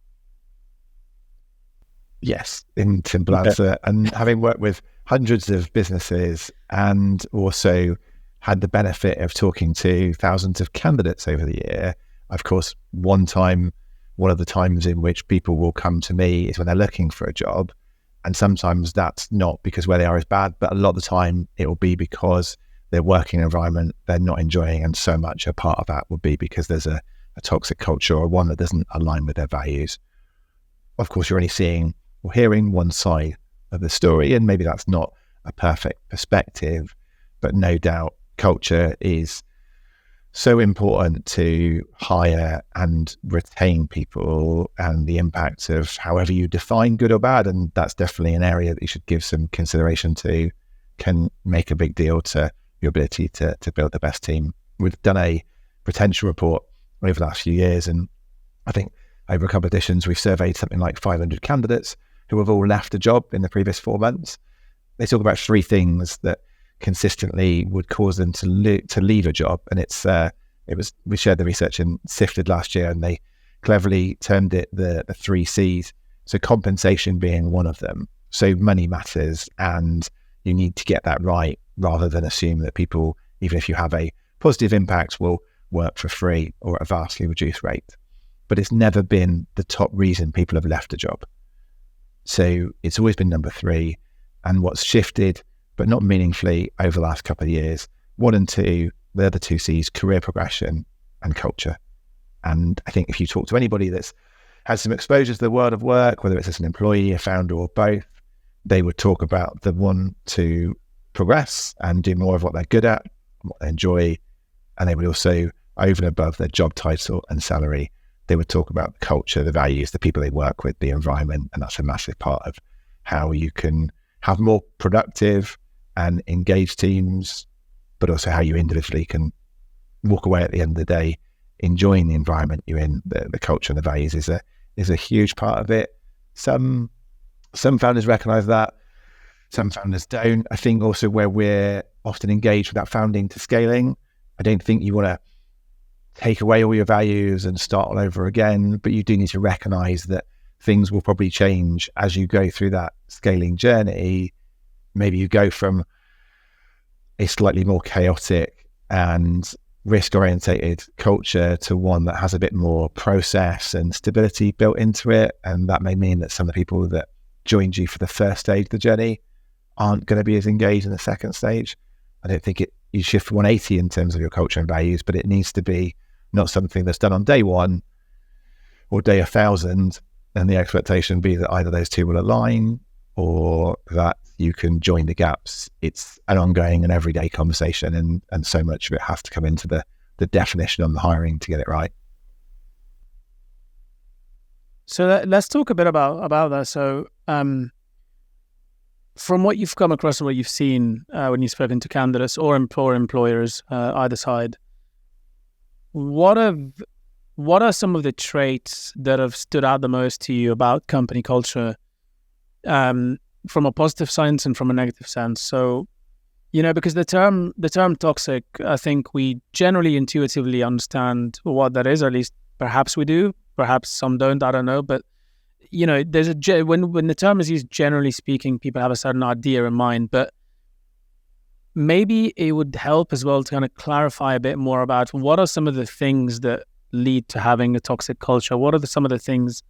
Yes, in simple answer. And having worked with hundreds of businesses and also had the benefit of talking to thousands of candidates over the year, of course, one of the times in which people will come to me is when they're looking for a job. And sometimes that's not because where they are is bad, but a lot of the time it will be because their working environment they're not enjoying, and so much a part of that would be because there's a toxic culture or one that doesn't align with their values. Of course, you're only seeing or hearing one side of the story, and maybe that's not a perfect perspective, but no doubt culture is so important to hire and retain people, and the impact of however you define good or bad, and that's definitely an area that you should give some consideration to, can make a big deal to your ability to build the best team. We've done a retention report over the last few years, and I think over a couple of editions, we've surveyed something like 500 candidates who have all left a job in the previous 4 months. They talk about 3 things that consistently would cause them to leave a job, and we shared the research in Sifted last year, and they cleverly termed it the 3 C's. So compensation being one of them. So money matters, and you need to get that right rather than assume that people, even if you have a positive impact, will work for free or at a vastly reduced rate. But it's never been the top reason people have left a job. So it's always been number 3. And what's shifted, but not meaningfully, over the last couple of years, 1 and 2, they're the 2 C's: career progression and culture. And I think if you talk to anybody that's had some exposure to the world of work, whether it's as an employee, a founder, or both, they would talk about the one to progress and do more of what they're good at, what they enjoy. And they would also, over and above their job title and salary, they would talk about the culture, the values, the people they work with, the environment. And that's a massive part of how you can have more productive and engaged teams, but also how you individually can walk away at the end of the day enjoying the environment you're in. The culture and the values is a huge part of it. Some founders recognize that, some founders don't. I think also where we're often engaged with that founding to scaling, I don't think you want to take away all your values and start all over again, but you do need to recognize that things will probably change as you go through that scaling journey. Maybe you go from a slightly more chaotic and risk-orientated culture to one that has a bit more process and stability built into it. And that may mean that some of the people that joined you for the first stage of the journey aren't going to be as engaged in the second stage. I don't think you shift 180 in terms of your culture and values, but it needs to be not something that's done on day 1 or day 1,000, and the expectation be that either those two will align or that you can join the gaps. It's an ongoing and everyday conversation, and so much of it has to come into the definition on the hiring to get it right. So let's talk a bit about that. So from what you've come across and what you've seen when you've spoken to candidates or employers, either side, what are some of the traits that have stood out the most to you about company culture, from a positive sense and from a negative sense? So, because the term toxic, I think we generally intuitively understand what that is, or at least perhaps we do, perhaps some don't, I don't know. But, there's when the term is used, generally speaking, people have a certain idea in mind, but maybe it would help as well to kind of clarify a bit more about what are some of the things that lead to having a toxic culture. What are some of the things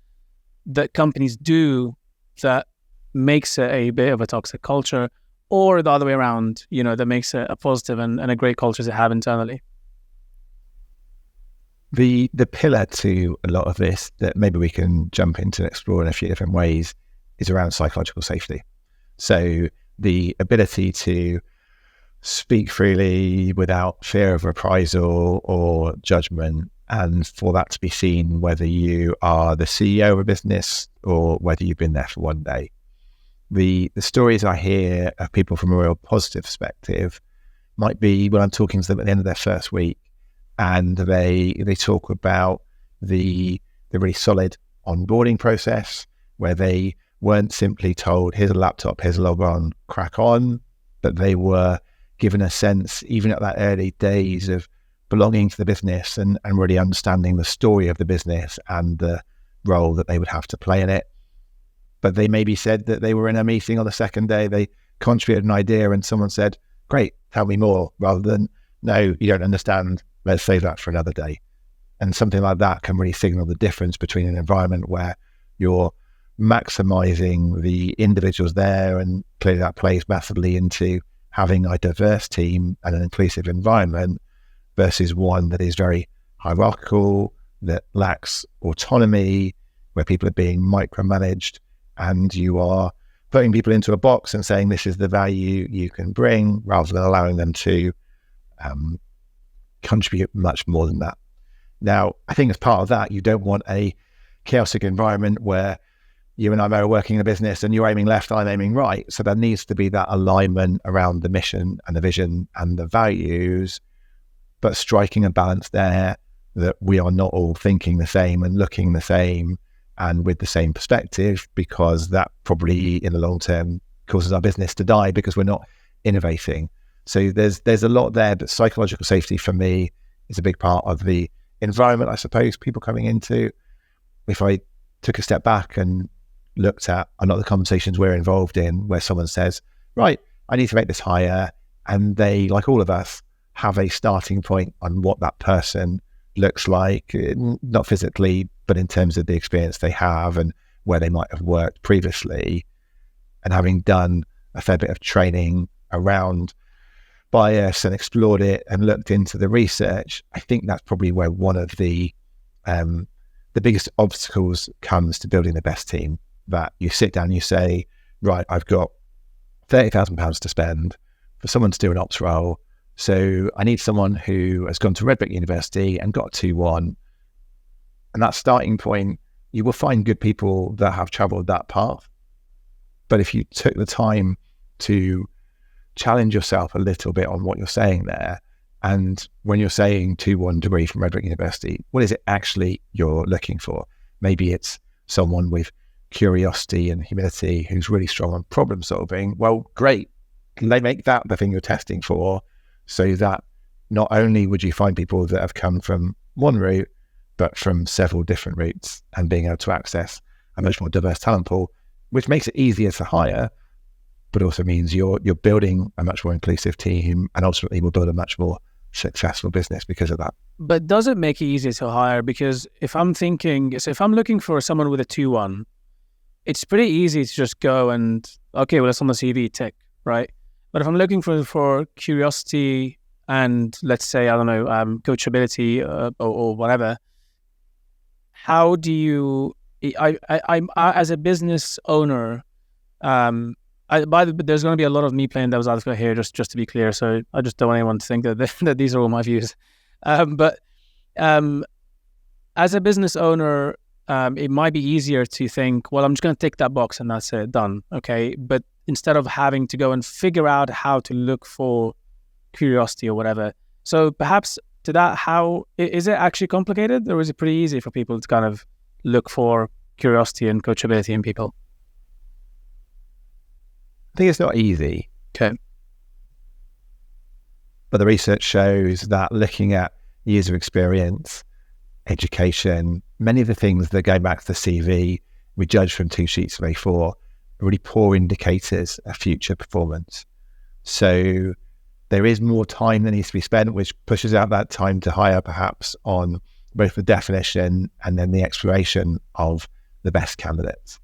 that companies do that makes it a bit of a toxic culture, or the other way around, that makes it a positive and a great culture to have internally? The pillar to a lot of this that maybe we can jump into and explore in a few different ways is around psychological safety. So the ability to speak freely without fear of reprisal or judgment, and for that to be seen whether you are the CEO of a business or whether you've been there for 1 day. The stories I hear of people from a real positive perspective might be when I'm talking to them at the end of their first week, and they talk about the really solid onboarding process where they weren't simply told, here's a laptop, here's a log on, crack on, but they were given a sense, even at that early days, of belonging to the business and really understanding the story of the business and the role that they would have to play in it. But they maybe said that they were in a meeting on the second day, they contributed an idea and someone said, great, tell me more, rather than, no, you don't understand, let's save that for another day. And something like that can really signal the difference between an environment where you're maximizing the individuals there, and clearly that plays massively into having a diverse team and an inclusive environment, versus one that is very hierarchical, that lacks autonomy, where people are being micromanaged, and you are putting people into a box and saying this is the value you can bring, rather than allowing them to contribute much more than that. Now, I think as part of that, you don't want a chaotic environment where you and I are working in a business and you're aiming left, I'm aiming right. So there needs to be that alignment around the mission and the vision and the values, but striking a balance there that we are not all thinking the same and looking the same and with the same perspective, because that probably in the long term causes our business to die because we're not innovating. So there's a lot there, but psychological safety for me is a big part of the environment, I suppose, people coming into. If I took a step back and looked at a lot of the conversations we're involved in where someone says, right, I need to make this hire, and they, like all of us, have a starting point on what that person looks like, not physically, but in terms of the experience they have and where they might have worked previously. And having done a fair bit of training around bias and explored it and looked into the research, I think that's probably where one of the biggest obstacles comes to building the best team. That you sit down and you say, right, I've got £30,000 to spend for someone to do an ops role. So I need someone who has gone to Red Brick University and got a 2-1. And that starting point, you will find good people that have traveled that path. But if you took the time to challenge yourself a little bit on what you're saying there, and when you're saying 2-1 degree from Red Brick University, what is it actually you're looking for? Maybe it's someone with curiosity and humility who's really strong on problem solving. Well, great. They make that the thing you're testing for, so that not only would you find people that have come from one route, but from several different routes, and being able to access a much more diverse talent pool, which makes it easier to hire, but also means you're building a much more inclusive team, and ultimately will build a much more successful business because of that. But does it make it easier to hire? Because if I'm looking for someone with a 2-1, it's pretty easy to just go and, okay, well, it's on the CV, tick, right? But if I'm looking for curiosity and, let's say, I don't know, coachability or whatever, how do you, I as a business owner, there's going to be a lot of me playing devil's advocate here, just to be clear. So I just don't want anyone to think that these are all my views. But as a business owner, it might be easier to think, well, I'm just going to tick that box and that's it, done. Okay. But instead of having to go and figure out how to look for curiosity or whatever. So perhaps to that, how is it actually complicated, or is it pretty easy for people to kind of look for curiosity and coachability in people? I think it's not easy. Okay. But the research shows that looking at years of experience, education, many of the things that go back to the CV, we judge from 2 sheets of A4, are really poor indicators of future performance. So there is more time that needs to be spent, which pushes out that time to hire perhaps on both the definition and then the exploration of the best candidates.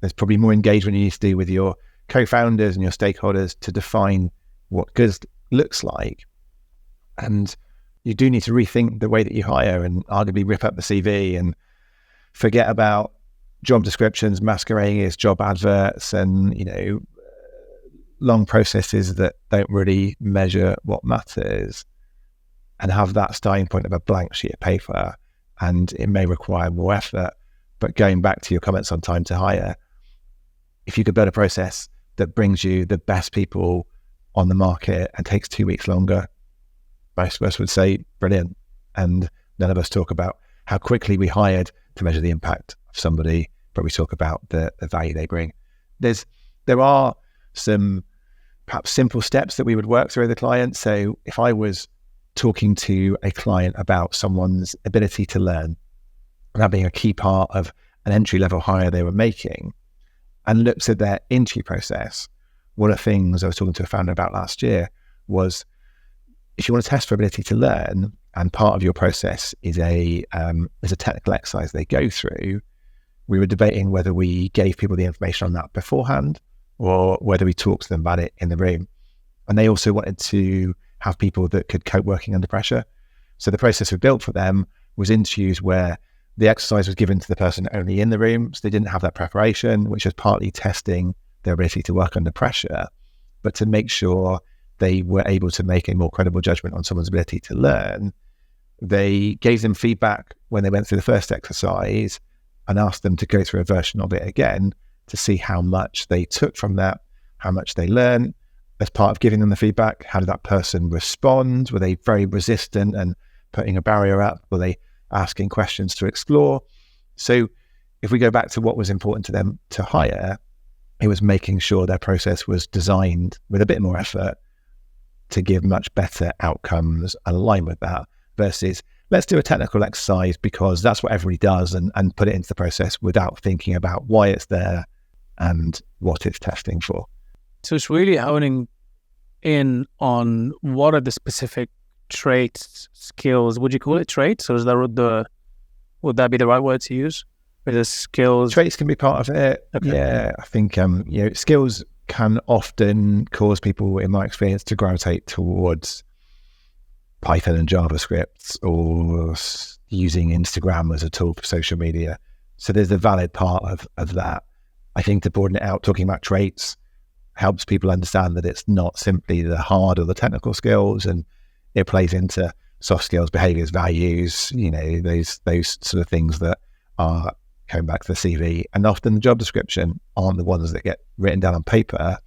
There's probably more engagement you need to do with your co-founders and your stakeholders to define what good looks like. And you do need to rethink the way that you hire and arguably rip up the CV and forget about job descriptions masquerading as job adverts and, long processes that don't really measure what matters, and have that starting point of a blank sheet of paper. And it may require more effort, but going back to your comments on time to hire, if you could build a process that brings you the best people on the market and takes 2 weeks longer, most of us would say brilliant. And none of us talk about how quickly we hired to measure the impact of somebody, but we talk about the value they bring. There are some perhaps simple steps that we would work through with the client. So if I was talking to a client about someone's ability to learn, that being a key part of an entry-level hire they were making, and looked at their interview process, one of the things I was talking to a founder about last year was, if you want to test for ability to learn, and part of your process is a technical exercise they go through, we were debating whether we gave people the information on that beforehand or whether we talked to them about it in the room. And they also wanted to have people that could cope working under pressure. So the process we built for them was interviews where the exercise was given to the person only in the room, so they didn't have that preparation, which was partly testing their ability to work under pressure, but to make sure they were able to make a more credible judgment on someone's ability to learn. They gave them feedback when they went through the first exercise, and ask them to go through a version of it again to see how much they took from that, how much they learned. As part of giving them the feedback, how did that person respond? Were they very resistant and putting a barrier up? Were they asking questions to explore? So if we go back to what was important to them to hire, it was making sure their process was designed with a bit more effort to give much better outcomes and align with that, versus let's do a technical exercise because that's what everybody does, and put it into the process without thinking about why it's there and what it's testing for. So it's really honing in on what are the specific traits, skills. Would you call it traits, or is that would that be the right word to use? Or the skills? Traits can be part of it. Okay. Yeah, I think skills can often cause people, in my experience, to gravitate towards Python and JavaScript, or using Instagram as a tool for social media. So there's a valid part of that. I think to broaden it out, talking about traits helps people understand that it's not simply the hard or the technical skills, and it plays into soft skills, behaviors, values, those sort of things that are coming back to the CV. And often the job description aren't the ones that get written down on paper,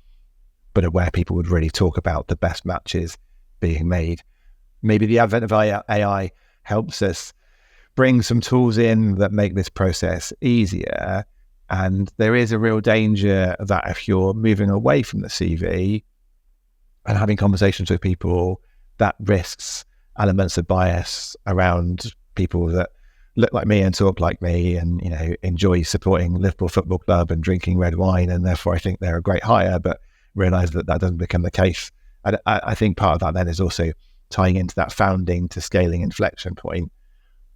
but are where people would really talk about the best matches being made. Maybe the advent of AI helps us bring some tools in that make this process easier. And there is a real danger that if you're moving away from the CV and having conversations with people, that risks elements of bias around people that look like me and talk like me and, enjoy supporting Liverpool Football Club and drinking red wine, and therefore I think they're a great hire, but realise that doesn't become the case. And I think part of that then is also tying into that founding to scaling inflection point.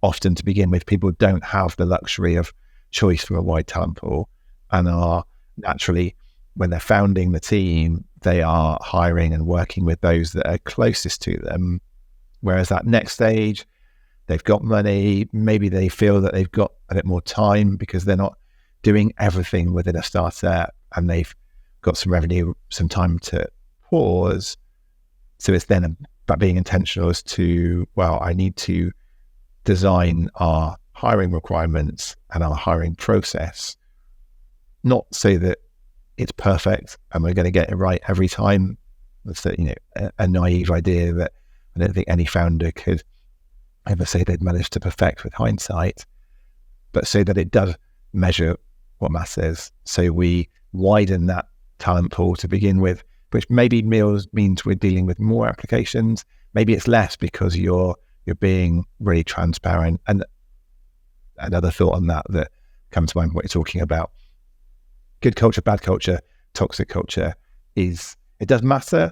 Often to begin with, people don't have the luxury of choice from a wide talent pool, and are naturally, when they're founding the team, they are hiring and working with those that are closest to them. Whereas that next stage, they've got money, maybe they feel that they've got a bit more time because they're not doing everything within a startup, and they've got some revenue, some time to pause. So it's then about being intentional as to, well, I need to design our hiring requirements and our hiring process, not so that it's perfect and we're going to get it right every time. That's a naive idea that I don't think any founder could ever say they'd managed to perfect with hindsight, but so that it does measure what matters. So we widen that talent pool to begin with, which maybe means we're dealing with more applications. Maybe it's less because you're being really transparent. And another thought on that comes to mind when what you're talking about, good culture, bad culture, toxic culture, is it does matter.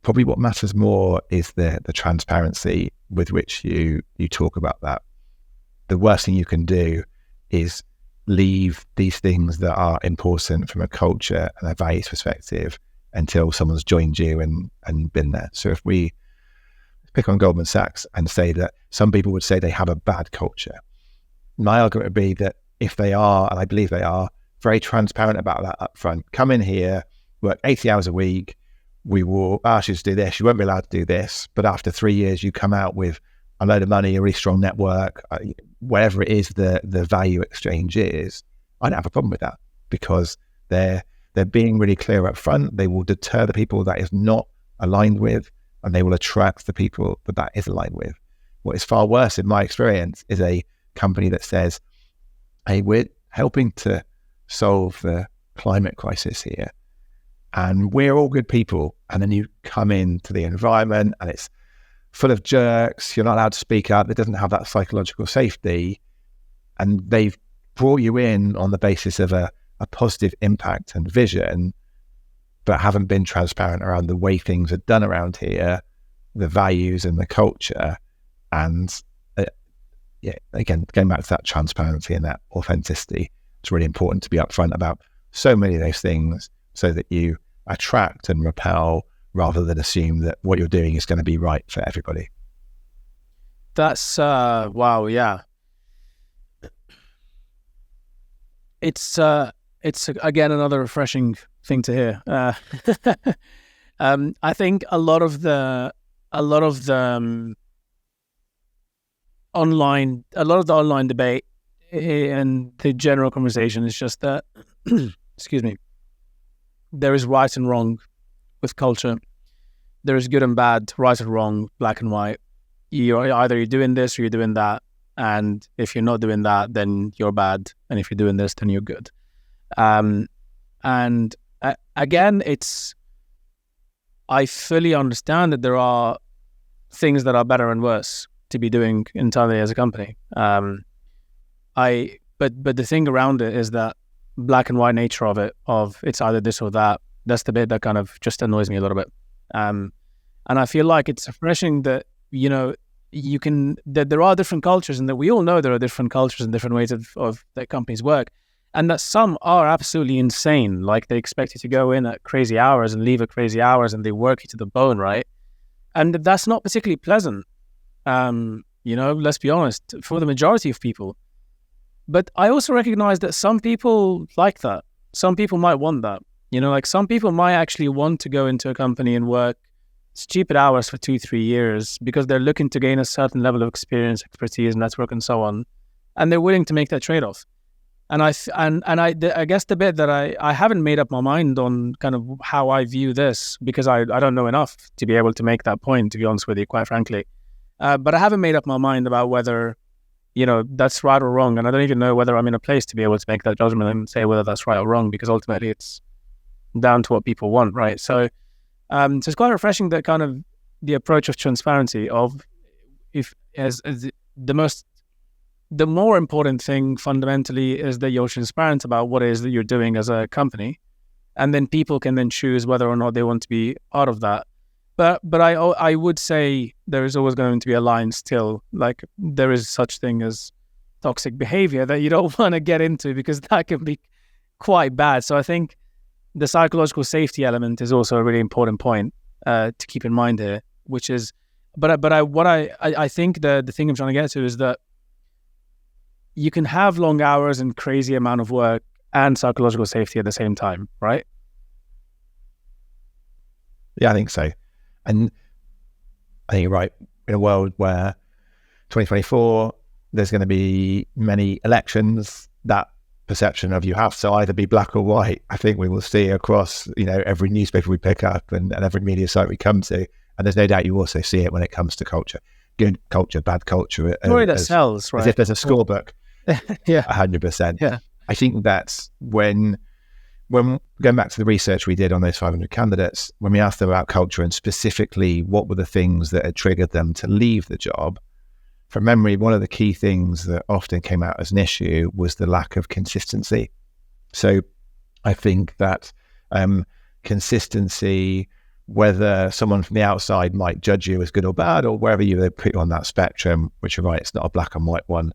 Probably what matters more is the transparency with which you talk about that. The worst thing you can do is leave these things that are important from a culture and a values perspective until someone's joined you and been there. So if we pick on Goldman Sachs and say that some people would say they have a bad culture, my argument would be that if they are, and I believe they are, very transparent about that up front, come in here, work 80 hours a week, we will ask you to do this, you won't be allowed to do this, but after 3 years you come out with a load of money, a really strong network, whatever it is the value exchange is, I don't have a problem with that, because they're being really clear up front. They will deter the people that is not aligned with, and they will attract the people that is aligned with. What is far worse in my experience is a company that says, hey, we're helping to solve the climate crisis here, and we're all good people, and then you come into the environment and it's full of jerks, you're not allowed to speak up, it doesn't have that psychological safety, and they've brought you in on the basis of a positive impact and vision, but haven't been transparent around the way things are done around here, the values and the culture. And again, going back to that transparency and that authenticity, it's really important to be upfront about so many of those things so that you attract and repel, rather than assume that what you're doing is going to be right for everybody. That's wow, yeah. It's again another refreshing thing to hear. I think a lot of the online debate and the general conversation is just that, excuse me, there is right and wrong with culture. There is good and bad, right and wrong, black and white. You're doing this or you're doing that. And if you're not doing that, then you're bad. And if you're doing this, then you're good. And again, I fully understand that there are things that are better and worse to be doing internally as a company. But the thing around it is that black and white nature of it, of it's either this or that, that's the bit that kind of just annoys me a little bit. And I feel like it's refreshing that, that there are different cultures, and that we all know there are different cultures and different ways of that companies work. And that some are absolutely insane. Like they expect you to go in at crazy hours and leave at crazy hours, and they work you to the bone, right? And that's not particularly pleasant. Let's be honest, for the majority of people. But I also recognize that some people like that. Some people might want that. Like some people might actually want to go into a company and work stupid hours for 2-3 years because they're looking to gain a certain level of experience, expertise, network, and so on. And they're willing to make that trade-off. And I guess the bit that I haven't made up my mind on kind of how I view this, because I don't know enough to be able to make that point, to be honest with you, quite frankly. But I haven't made up my mind about whether, that's right or wrong. And I don't even know whether I'm in a place to be able to make that judgment and say whether that's right or wrong, because ultimately it's down to what people want, right? So it's quite refreshing that kind of the approach of transparency of the more important thing fundamentally is that you're transparent about what it is that you're doing as a company, and then people can then choose whether or not they want to be part of that. But I would say there is always going to be a line still, like there is such thing as toxic behavior that you don't want to get into, because that can be quite bad. So I think the psychological safety element is also a really important point to keep in mind here, which is, I think the thing I'm trying to get to is that you can have long hours and crazy amount of work and psychological safety at the same time, right? Yeah, I think so. And I think you're right. In a world where 2024, there's going to be many elections, that perception of you have to either be black or white, I think we will see across, every newspaper we pick up and every media site we come to. And there's no doubt you also see it when it comes to culture. Good culture, bad culture. Story that sells, right? As if there's a scorebook. Yeah. 100%. Yeah. I think that's when going back to the research we did on those 500 candidates, when we asked them about culture and specifically what were the things that had triggered them to leave the job, from memory, one of the key things that often came out as an issue was the lack of consistency. So I think that consistency, whether someone from the outside might judge you as good or bad, or wherever they put you on that spectrum, which you're right, it's not a black and white one,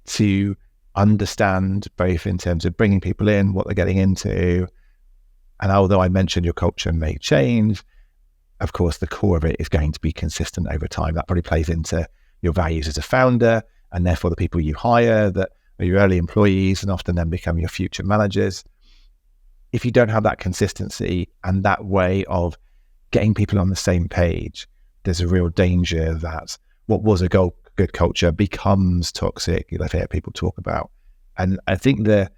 to understand both in terms of bringing people in, what they're getting into. And although I mentioned your culture may change, of course, the core of it is going to be consistent over time. That probably plays into your values as a founder, and therefore the people you hire that are your early employees and often then become your future managers. If you don't have that consistency and that way of getting people on the same page, there's a real danger that what was a good culture becomes toxic. You'll hear people talk about. And I think the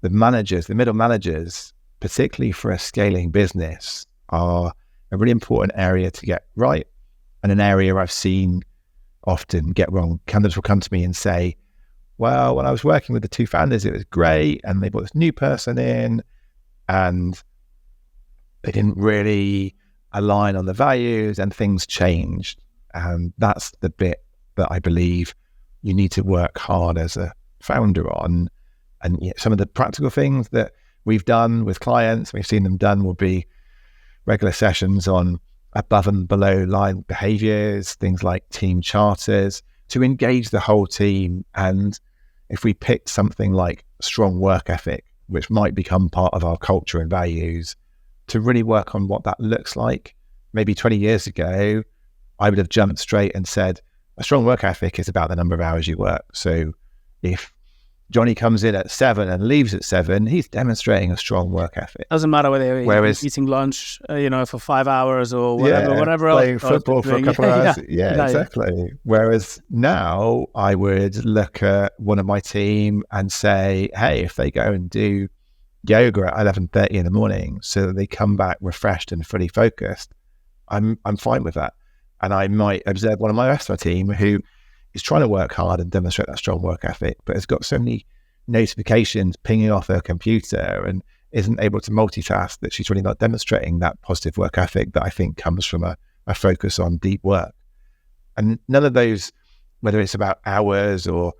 managers, the middle managers, particularly for a scaling business, are a really important area to get right, and an area I've seen often get wrong. Candidates will come to me and say, well, when I was working with the two founders, it was great, and they brought this new person in and they didn't really align on the values and things changed. And that's the bit that I believe you need to work hard as a founder on. And some of the practical things that we've done with clients, we've seen them done, will be regular sessions on above and below line behaviors, things like team charters, to engage the whole team. And if we picked something like strong work ethic, which might become part of our culture and values, to really work on what that looks like. Maybe 20 years ago, I would have jumped straight and said, a strong work ethic is about the number of hours you work. So if Johnny comes in at 7 and leaves at 7, he's demonstrating a strong work ethic. Doesn't matter whether Whereas, you're eating lunch, for 5 hours or whatever else. playing football for a couple of hours. Yeah. Exactly. Whereas now I would look at one of my team and say, hey, if they go and do yoga at 11:30 in the morning so that they come back refreshed and fully focused, I'm fine with that. And I might observe one of my rest of my team who is trying to work hard and demonstrate that strong work ethic, but has got so many notifications pinging off her computer and isn't able to multitask that she's really not demonstrating that positive work ethic that I think comes from a focus on deep work. And none of those, whether it's about hours or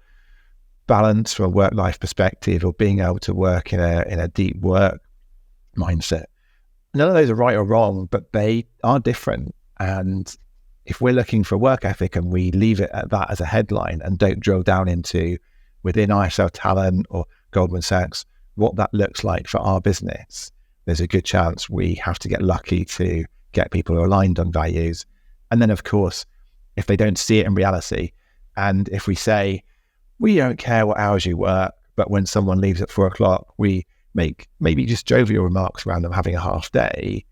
balance from a work-life perspective or being able to work in a deep work mindset, none of those are right or wrong, but they are different. And if we're looking for work ethic and we leave it at that as a headline and don't drill down into within ISL Talent or Goldman Sachs, what that looks like for our business, there's a good chance we have to get lucky to get people aligned on values. And then, of course, if they don't see it in reality, and if we say, we don't care what hours you work, but when someone leaves at 4:00, we make maybe just jovial remarks around them having a half day,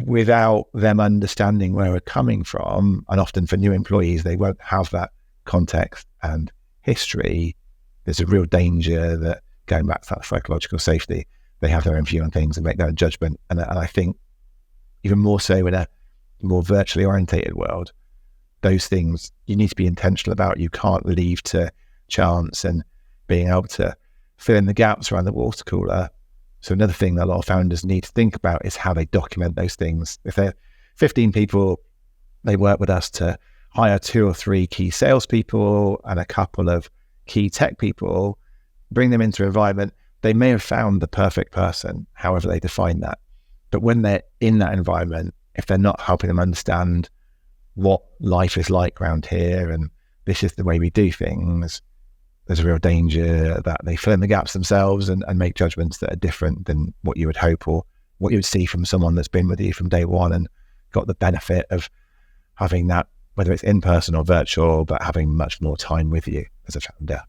without them understanding where we're coming from. And often for new employees, they won't have that context and history. There's a real danger that, going back to that psychological safety, they have their own view on things and make their own judgment. And I think even more so in a more virtually orientated world, those things you need to be intentional about. You can't leave to chance and being able to fill in the gaps around the water cooler. So another thing that a lot of founders need to think about is how they document those things. If they're 15 people, they work with us to hire 2 or 3 key salespeople and a couple of key tech people, bring them into an environment. They may have found the perfect person, however they define that. But when they're in that environment, if they're not helping them understand what life is like around here and this is the way we do things, there's a real danger that they fill in the gaps themselves and make judgments that are different than what you would hope or what you would see from someone that's been with you from day one and got the benefit of having that, whether it's in person or virtual, but having much more time with you as a founder.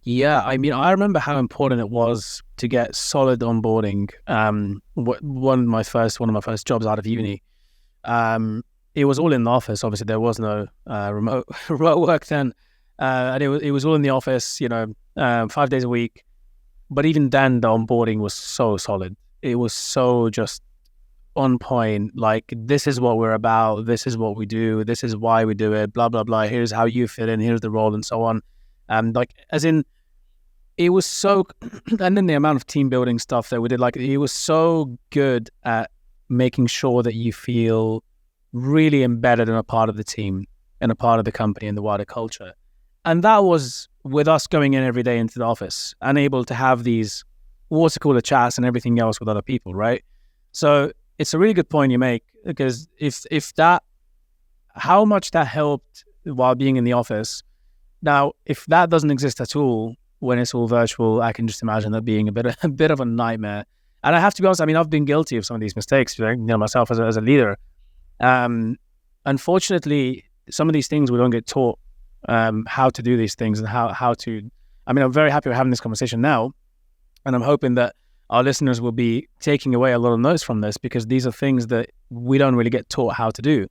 Yeah, I mean, I remember how important it was to get solid onboarding. One of my first jobs out of uni, it was all in the office. Obviously, there was no remote work then. And it was all in the office, 5 days a week. But even then, the onboarding was so solid. It was so just on point. Like, this is what we're about. This is what we do. This is why we do it. Blah, blah, blah. Here's how you fit in. Here's the role and so on. It was so, and then the amount of team building stuff that we did, like, it was so good at making sure that you feel really embedded in a part of the team and a part of the company and the wider culture. And that was with us going in every day into the office and able to have these water cooler chats and everything else with other people, right? So it's a really good point you make, because how much that helped while being in the office. Now, if that doesn't exist at all, when it's all virtual, I can just imagine that being a bit of a nightmare. And I have to be honest, I mean, I've been guilty of some of these mistakes, myself as a leader. Unfortunately, some of these things we don't get taught how to do these things and how to. I mean, I'm very happy we're having this conversation now, and I'm hoping that our listeners will be taking away a lot of notes from this, because these are things that we don't really get taught how to do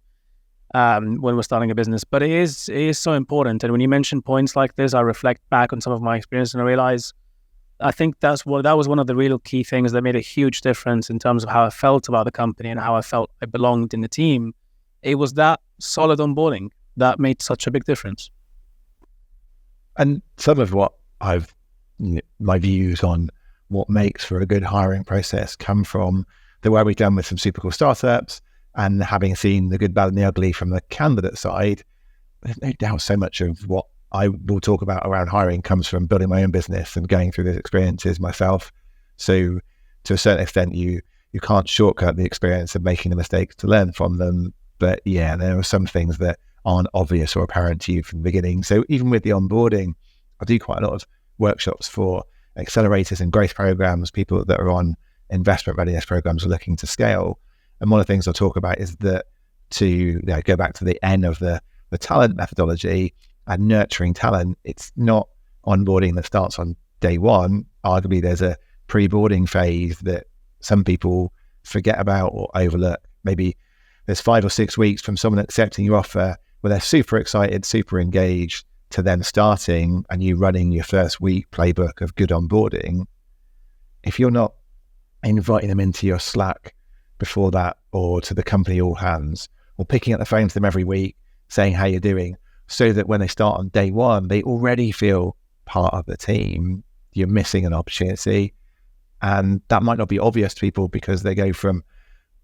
when we're starting a business. But it is so important. And when you mention points like this, I reflect back on some of my experience and I realize I think that was one of the real key things that made a huge difference in terms of how I felt about the company and how I felt I belonged in the team. It was that solid onboarding that made such a big difference. And some of what my views on what makes for a good hiring process come from the work we've done with some super cool startups, and having seen the good, bad and the ugly from the candidate side. There's no doubt so much of what I will talk about around hiring comes from building my own business and going through those experiences myself. So to a certain extent, you can't shortcut the experience of making the mistakes to learn from them. But yeah, there are some things that aren't obvious or apparent to you from the beginning. So even with the onboarding, I do quite a lot of workshops for accelerators and growth programs, people that are on investment readiness programs are looking to scale. And one of the things I'll talk about is that to go back to the N of the talent methodology and nurturing talent, it's not onboarding that starts on day one, arguably there's a pre-boarding phase that some people forget about or overlook. Maybe there's 5 or 6 weeks from someone accepting your offer where they're super excited, super engaged, to then starting and you running your first week playbook of good onboarding. If you're not inviting them into your Slack before that, or to the company all hands, or picking up the phone to them every week saying how you're doing, so that when they start on day one, they already feel part of the team, you're missing an opportunity. And that might not be obvious to people because they go from,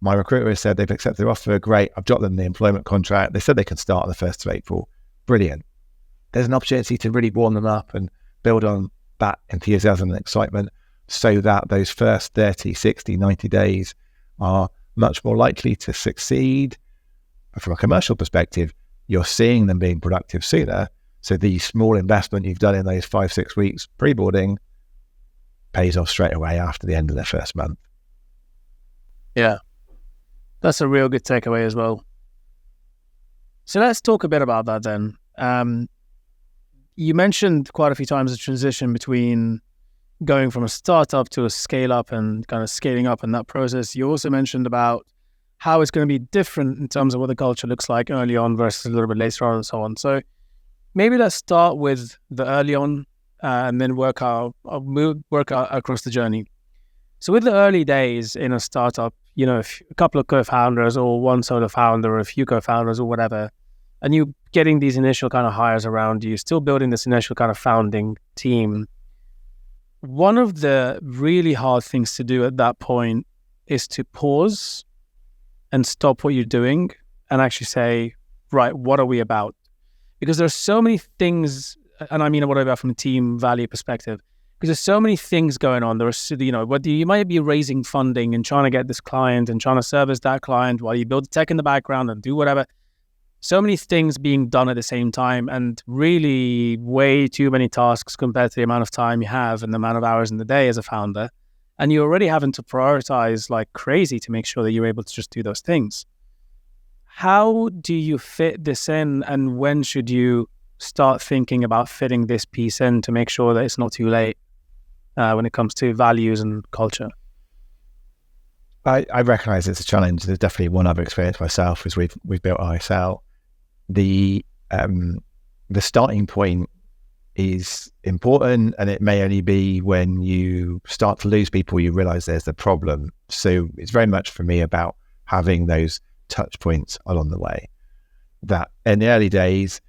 my recruiter has said they've accepted their offer, great, I've dropped them the employment contract, they said they can start on the 1st of April, brilliant. There's an opportunity to really warm them up and build on that enthusiasm and excitement so that those first 30, 60, 90 days are much more likely to succeed. But from a commercial perspective, you're seeing them being productive sooner. So the small investment you've done in those 5-6 weeks pre-boarding pays off straight away after the end of their first month. Yeah, that's a real good takeaway as well. So let's talk a bit about that then. You mentioned quite a few times the transition between going from a startup to a scale up and kind of scaling up in that process. You also mentioned about how it's going to be different in terms of what the culture looks like early on versus a little bit later on and so on. So maybe let's start with the early on and then work out across the journey. So with the early days in a startup, you know, if a couple of co-founders or one solo founder or a few co-founders or whatever, and you getting these initial kind of hires around you, still building this initial kind of founding team, one of the really hard things to do at that point is to pause and stop what you're doing and actually say, right, what are we about? Because there's so many things, and I mean what about from a team value perspective, because there's so many things going on. There's, you know, whether you might be raising funding and trying to get this client and trying to service that client while you build the tech in the background and do whatever. So many things being done at the same time, and really way too many tasks compared to the amount of time you have and the amount of hours in the day as a founder. And you're already having to prioritize like crazy to make sure that you're able to just do those things. How do you fit this in, and when should you start thinking about fitting this piece in to make sure that it's not too late when it comes to values and culture? I recognize it's a challenge. There's definitely one other experience myself as we've built ISL. The starting point is important, and it may only be when you start to lose people you realize there's a problem. So it's very much for me about having those touch points along the way. That in the early days,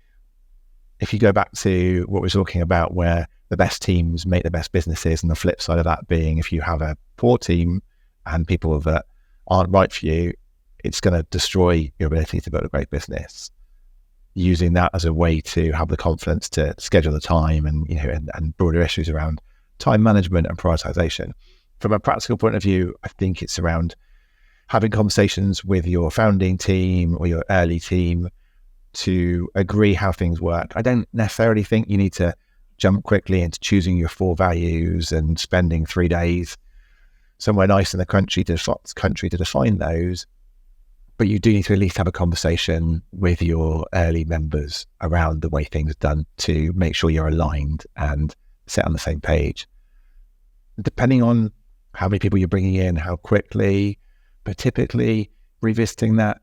if you go back to what we're talking about, where the best teams make the best businesses, and the flip side of that being if you have a poor team and people that aren't right for you, it's going to destroy your ability to build a great business. Using that as a way to have the confidence to schedule the time and, you know, and broader issues around time management and prioritization. From a practical point of view, I think it's around having conversations with your founding team or your early team to agree how things work. I don't necessarily think you need to jump quickly into choosing your 4 values and spending 3 days somewhere nice in the country to define those. But you do need to at least have a conversation with your early members around the way things are done to make sure you're aligned and set on the same page. Depending on how many people you're bringing in, how quickly, but typically revisiting that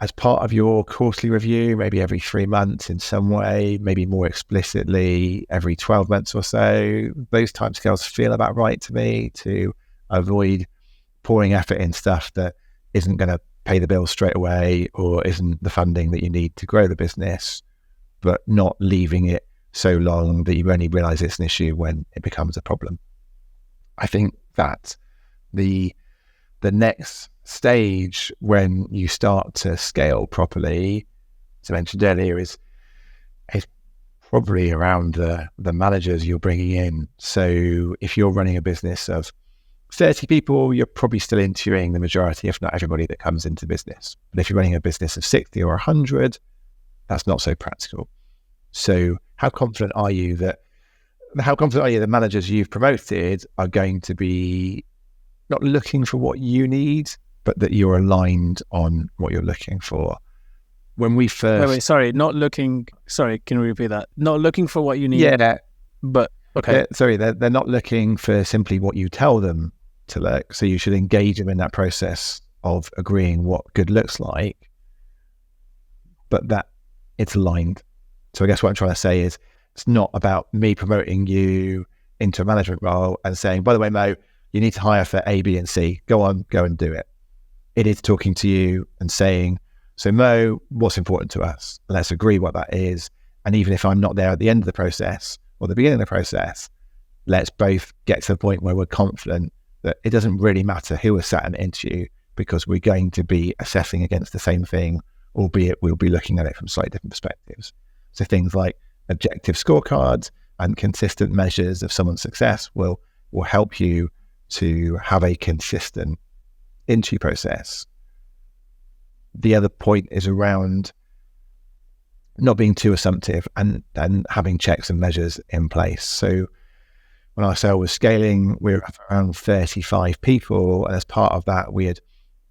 as part of your quarterly review, maybe every 3 months in some way, maybe more explicitly every 12 months or so. Those timescales feel about right to me, to avoid pouring effort in stuff that isn't going to pay the bills straight away or isn't the funding that you need to grow the business, but not leaving it so long that you only realize it's an issue when it becomes a problem. I think that the next stage when you start to scale properly, as I mentioned earlier, is probably around the managers you're bringing in. So if you're running a business of 30 people, you're probably still interviewing the majority, if not everybody that comes into business. But if you're running a business of 60 or 100, that's not so practical. So how confident are you that the managers you've promoted are going to be not looking for what you need, but that you're aligned on what you're looking for? When we first... Sorry, can you repeat that? Not looking for what you need? Yeah, But okay. They're not looking for simply what you tell them to look. So you should engage them in that process of agreeing what good looks like, but that it's aligned. So I guess what I'm trying to say is it's not about me promoting you into a management role and saying, by the way, Mo, you need to hire for A, B, and C. Go and do it. It is talking to you and saying, so Mo, what's important to us? Let's agree what that is. And even if I'm not there at the end of the process or the beginning of the process, let's both get to the point where we're confident that it doesn't really matter who was sat in the interview, because we're going to be assessing against the same thing, albeit we'll be looking at it from slightly different perspectives. So things like objective scorecards and consistent measures of someone's success will help you to have a consistent interview process. The other point is around not being too assumptive and having checks and measures in place. So when our sale was scaling, we were around 35 people. And as part of that, we had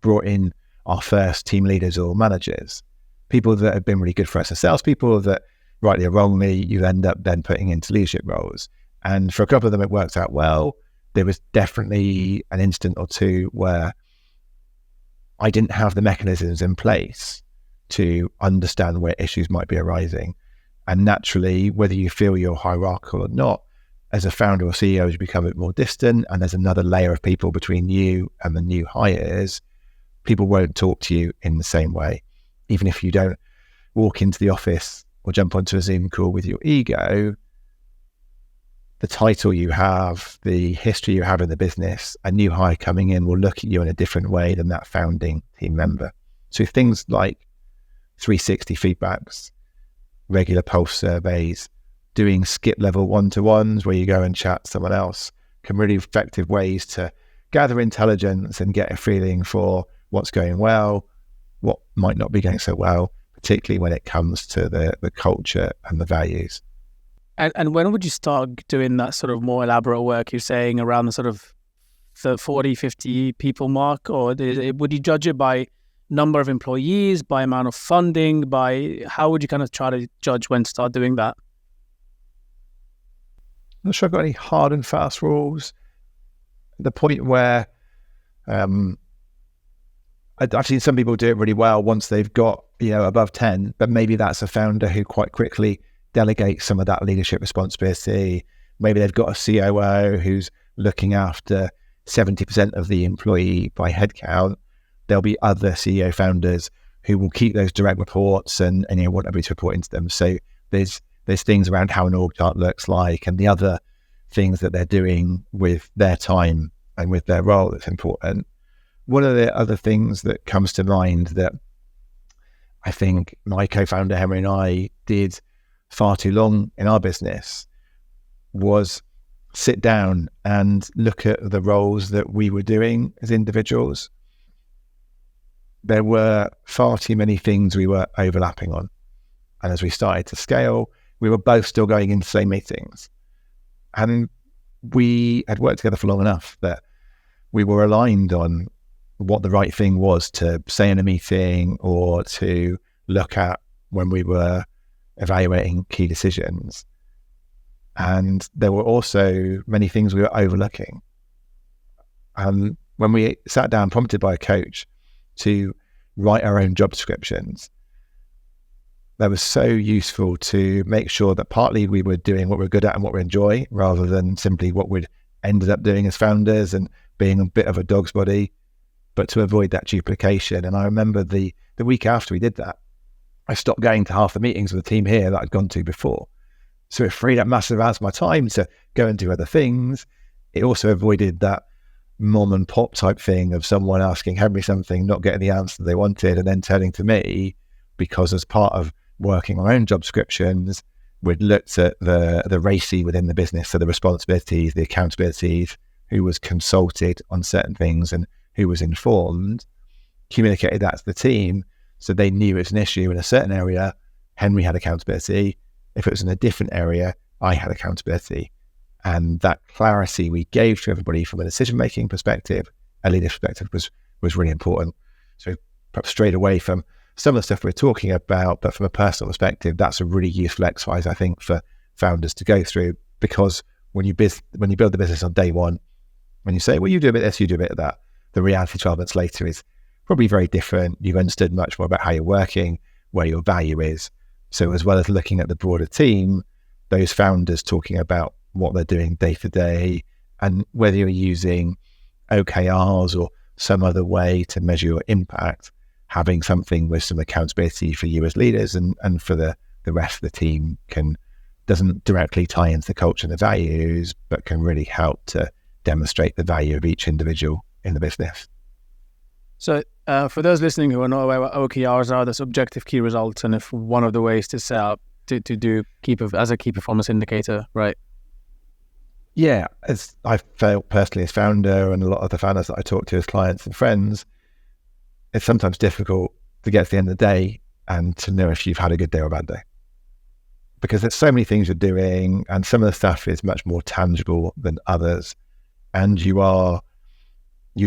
brought in our first team leaders or managers, people that had been really good for us as salespeople that, rightly or wrongly, you end up then putting into leadership roles. And for a couple of them, it worked out well. There was definitely an instant or two where I didn't have the mechanisms in place to understand where issues might be arising. And naturally, whether you feel you're hierarchical or not, as a founder or CEO, you become a bit more distant, and there's another layer of people between you and the new hires. People won't talk to you in the same way. Even if you don't walk into the office or jump onto a Zoom call with your ego, the title you have, the history you have in the business, a new hire coming in will look at you in a different way than that founding team member. So things like 360 feedbacks, regular pulse surveys, doing skip level one-to-ones where you go and chat to someone else can really effective ways to gather intelligence and get a feeling for what's going well, what might not be going so well, particularly when it comes to the culture and the values. And when would you start doing that sort of more elaborate work? You're saying around the sort of the 40, 50 people mark, or would you judge it by number of employees, by amount of funding, by how would you kind of try to judge when to start doing that? I'm not sure I've got any hard and fast rules. The point where I've seen some people do it really well once they've got, above 10, but maybe that's a founder who quite quickly delegates some of that leadership responsibility. Maybe they've got a COO who's looking after 70% of the employee by headcount. There'll be other CEO founders who will keep those direct reports and want everybody to report into them. So there's things around how an org chart looks like and the other things that they're doing with their time and with their role that's important. One of the other things that comes to mind that I think my co-founder Henry and I did far too long in our business was sit down and look at the roles that we were doing as individuals. There were far too many things we were overlapping on. And as we started to scale, we were both still going into the same meetings. And we had worked together for long enough that we were aligned on what the right thing was to say in a meeting or to look at when we were evaluating key decisions. And there were also many things we were overlooking. And when we sat down, prompted by a coach to write our own job descriptions, that was so useful to make sure that partly we were doing what we're good at and what we enjoy, rather than simply what we'd ended up doing as founders and being a bit of a dog's body, but to avoid that duplication. And I remember the week after we did that, I stopped going to half the meetings with the team here that I'd gone to before. So it freed up massive amounts of my time to go and do other things. It also avoided that mom and pop type thing of someone asking Henry something, not getting the answer they wanted, and then turning to me, because as part of working our own job descriptions, we'd looked at the RACI within the business, so the responsibilities, the accountabilities, who was consulted on certain things and who was informed, communicated that to the team so they knew it's an issue in a certain area. Henry had accountability. If it was in a different area, I had accountability. And that clarity we gave to everybody from a decision-making perspective, a leadership perspective, was really important. So perhaps straight away from some of the stuff we're talking about, but from a personal perspective, that's a really useful exercise, I think, for founders to go through, because when you build the business on day one, when you say, well, you do a bit of this, you do a bit of that, the reality 12 months later is probably very different. You've understood much more about how you're working, where your value is. So as well as looking at the broader team, those founders talking about what they're doing day to day, and whether you're using OKRs or some other way to measure your impact, having something with some accountability for you as leaders and for the rest of the team doesn't directly tie into the culture and the values, but can really help to demonstrate the value of each individual in the business. So for those listening who are not aware what OKRs are, that's objective key results, and if one of the ways to set up to do as a key performance indicator, right? Yeah, as I've felt personally as founder, and a lot of the founders that I talk to as clients and friends, it's sometimes difficult to get to the end of the day and to know if you've had a good day or a bad day. Because there's so many things you're doing, and some of the stuff is much more tangible than others. And you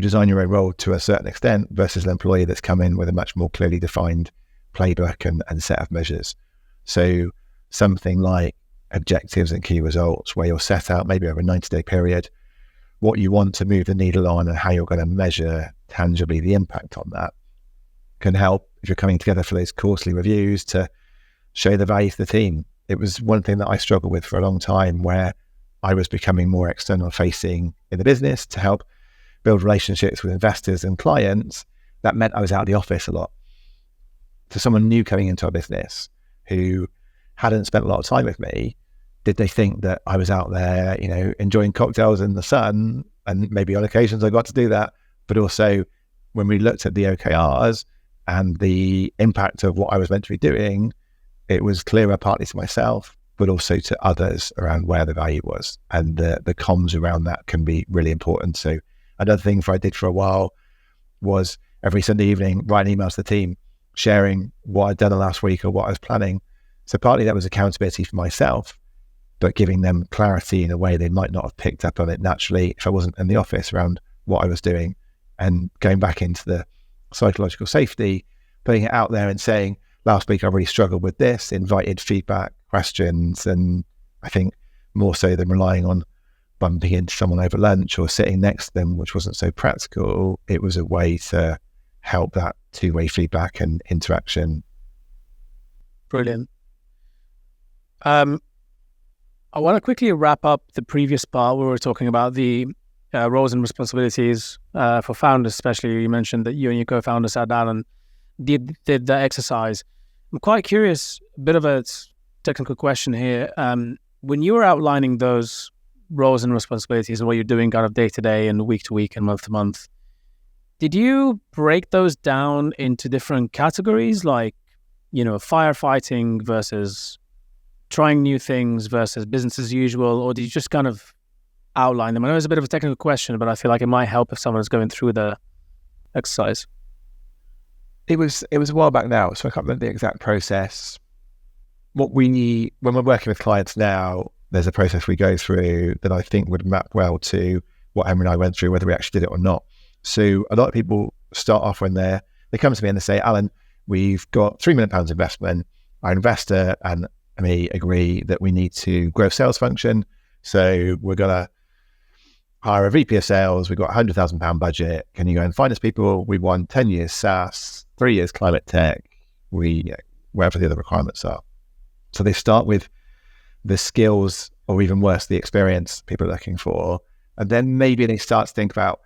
design your own role to a certain extent versus an employee that's come in with a much more clearly defined playbook and set of measures. So something like objectives and key results, where you'll set out maybe over a 90-day period what you want to move the needle on and how you're going to measure tangibly the impact on that, can help if you're coming together for those quarterly reviews to show the value to the team. It was one thing that I struggled with for a long time, where I was becoming more external facing in the business to help build relationships with investors and clients. That meant I was out of the office a lot. So someone new coming into our business who hadn't spent a lot of time with me, did they think that I was out there, enjoying cocktails in the sun? And maybe on occasions I got to do that. But also when we looked at the OKRs and the impact of what I was meant to be doing, it was clearer partly to myself, but also to others around where the value was. And the comms around that can be really important. So another thing I did for a while was every Sunday evening, writing emails to the team, sharing what I'd done the last week or what I was planning. So partly that was accountability for myself, but giving them clarity in a way they might not have picked up on it naturally if I wasn't in the office around what I was doing. And going back into the psychological safety, putting it out there and saying, last week I really struggled with this, invited feedback, questions, and I think more so than relying on bumping into someone over lunch or sitting next to them, which wasn't so practical, it was a way to help that two-way feedback and interaction. Brilliant. I want to quickly wrap up the previous part where we were talking about the roles and responsibilities for founders, especially. You mentioned that you and your co-founder sat down and did the exercise. I'm quite curious, a bit of a technical question here. When you were outlining those roles and responsibilities and what you're doing kind of day to day and week to week and month to month, did you break those down into different categories, like, firefighting versus trying new things versus business as usual, or did you just kind of outline them? I know it's a bit of a technical question, but I feel like it might help if someone's going through the exercise. It was a while back now, so I can't remember the exact process. When we're working with clients now, there's a process we go through that I think would map well to what Emma and I went through, whether we actually did it or not. So a lot of people start off when they come to me and they say, Alan, we've got £3 million investment. Our investor and me agree that we need to grow sales function. So we're going to hire a VP of sales. We've got £100,000 budget. Can you go and find us people? We want 10 years SaaS, 3 years climate tech, wherever the other requirements are. So they start with the skills, or even worse, the experience people are looking for. And then maybe they start to think about,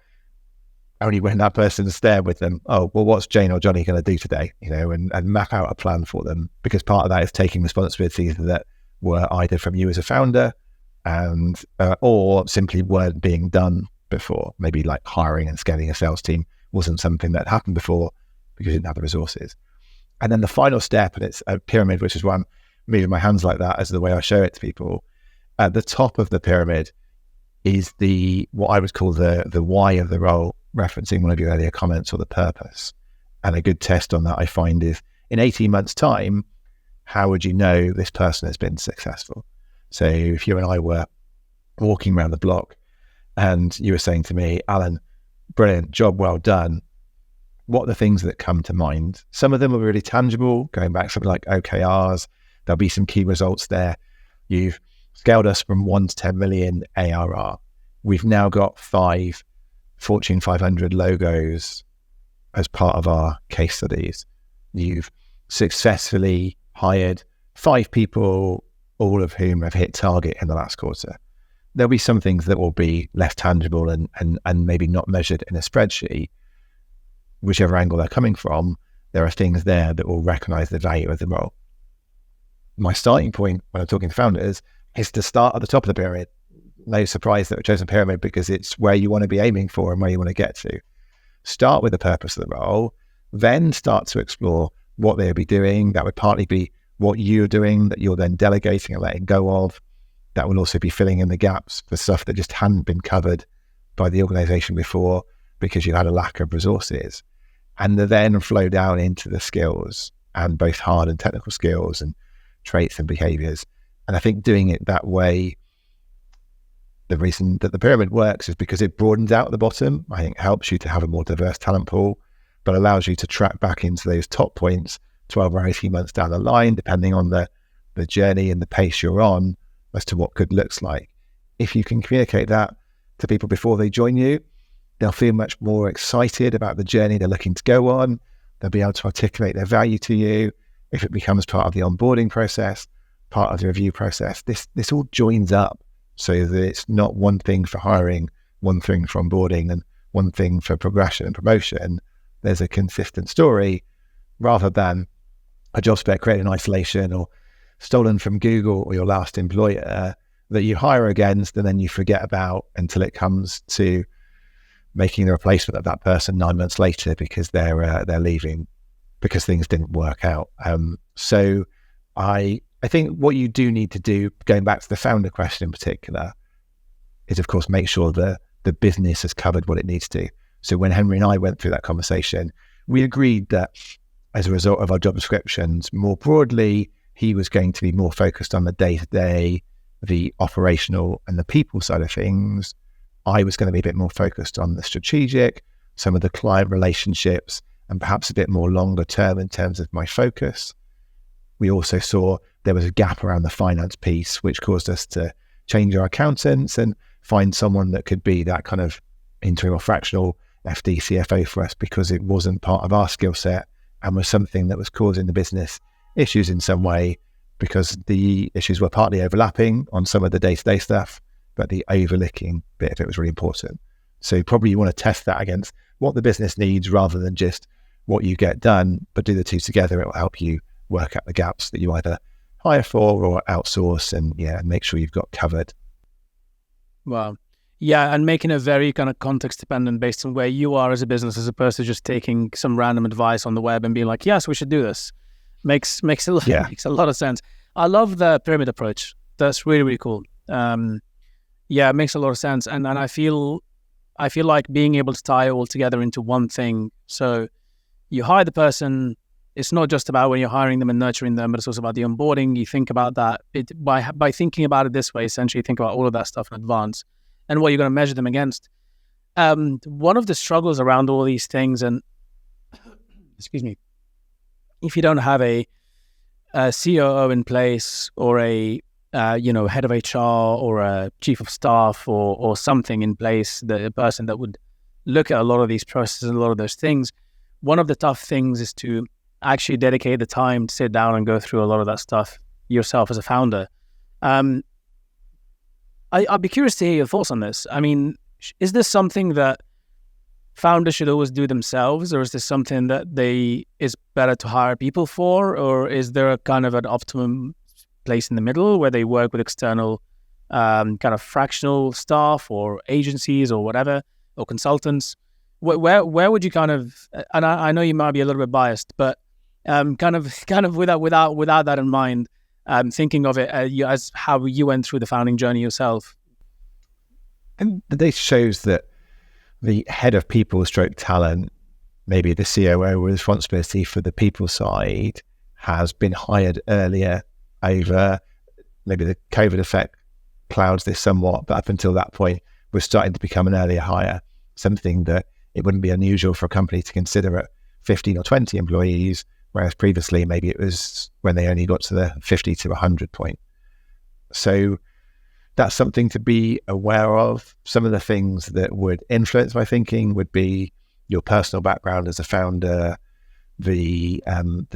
only when that person's there with them, oh, well, what's Jane or Johnny going to do today? And map out a plan for them, because part of that is taking responsibilities that were either from you as a founder and or simply weren't being done before. Maybe like hiring and scaling a sales team wasn't something that happened before because you didn't have the resources. And then the final step, and it's a pyramid, which is why I'm moving my hands like that as the way I show it to people. At the top of the pyramid is what I would call the why of the role, referencing one of your earlier comments, or the purpose. And a good test on that I find is, in 18 months' time, how would you know this person has been successful? So if you and I were walking around the block and you were saying to me, Alan, brilliant, job well done, what are the things that come to mind? Some of them are really tangible, going back something like OKRs. There'll be some key results there. You've scaled us from 1 to 10 million ARR. We've now got 5 Fortune 500 logos as part of our case studies. You've successfully hired 5 people, all of whom have hit target in the last quarter. There'll be some things that will be less tangible and maybe not measured in a spreadsheet. Whichever angle they're coming from, there are things there that will recognize the value of the role. My starting point when I'm talking to founders is to start at the top of the pyramid. No surprise that we've chosen pyramid because it's where you want to be aiming for and where you want to get to. Start with the purpose of the role, then start to explore what they'll be doing. That would partly be what you're doing that you're then delegating and letting go of. That will also be filling in the gaps for stuff that just hadn't been covered by the organization before because you had a lack of resources. And then flow down into the skills, and both hard and technical skills and traits and behaviors. And I think doing it that way, the reason that the pyramid works is because it broadens out at the bottom. I think helps you to have a more diverse talent pool, but allows you to track back into those top points 12 or 18 months down the line, depending on the journey and the pace you're on as to what good looks like. If you can communicate that to people before they join you, they'll feel much more excited about the journey they're looking to go on. They'll be able to articulate their value to you. If it becomes part of the onboarding process, part of the review process, this all joins up so that it's not one thing for hiring, one thing for onboarding, and one thing for progression and promotion. There's a consistent story rather than a job spec created in isolation or stolen from Google or your last employer that you hire against and then you forget about until it comes to making the replacement of that person 9 months later because they're leaving because things didn't work out. So I think what you do need to do, going back to the founder question in particular, is of course make sure that the business has covered what it needs to. So when Henry and I went through that conversation, we agreed that as a result of our job descriptions, more broadly, he was going to be more focused on the day-to-day, the operational and the people side of things. I was going to be a bit more focused on the strategic, some of the client relationships, and perhaps a bit more longer term in terms of my focus. We also saw there was a gap around the finance piece, which caused us to change our accountants and find someone that could be that kind of interim or fractional FD CFO for us because it wasn't part of our skill set and was something that was causing the business issues in some way because the issues were partly overlapping on some of the day-to-day stuff, but the overlooking bit of it was really important. So probably you want to test that against what the business needs rather than just what you get done, but do the two together. It will help you work out the gaps that you either hire for or outsource and make sure you've got covered. Wow. Yeah, and making it very kind of context dependent based on where you are as a business as opposed to just taking some random advice on the web and being like, yes, we should do this. Makes makes a lot of sense. I love the pyramid approach. That's really, really cool. It makes a lot of sense. And I feel like being able to tie it all together into one thing. So you hire the person. It's not just about when you're hiring them and nurturing them, but it's also about the onboarding. You think about that by thinking about it this way, essentially think about all of that stuff in advance and what you're going to measure them against. One of the struggles around all these things, and excuse me, if you don't have a COO in place or a head of HR or a chief of staff or something in place, the person that would look at a lot of these processes and a lot of those things, one of the tough things is to actually dedicate the time to sit down and go through a lot of that stuff yourself as a founder. I'd be curious to hear your thoughts on this. I mean, is this something that founders should always do themselves, or is this something that is better to hire people for, or is there a kind of an optimum place in the middle where they work with external kind of fractional staff or agencies or whatever, or consultants? Where would you kind of, and I know you might be a little bit biased, but kind of without that in mind, thinking of it as how you went through the founding journey yourself. And the data shows that the head of people stroke talent, maybe the COO with responsibility for the people side, has been hired earlier over, maybe the COVID effect clouds this somewhat, but up until that point, we're starting to become an earlier hire, something that it wouldn't be unusual for a company to consider at 15 or 20 employees, whereas previously maybe it was when they only got to the 50 to 100 point. So that's something to be aware of. Some of the things that would influence my thinking would be your personal background as a founder, the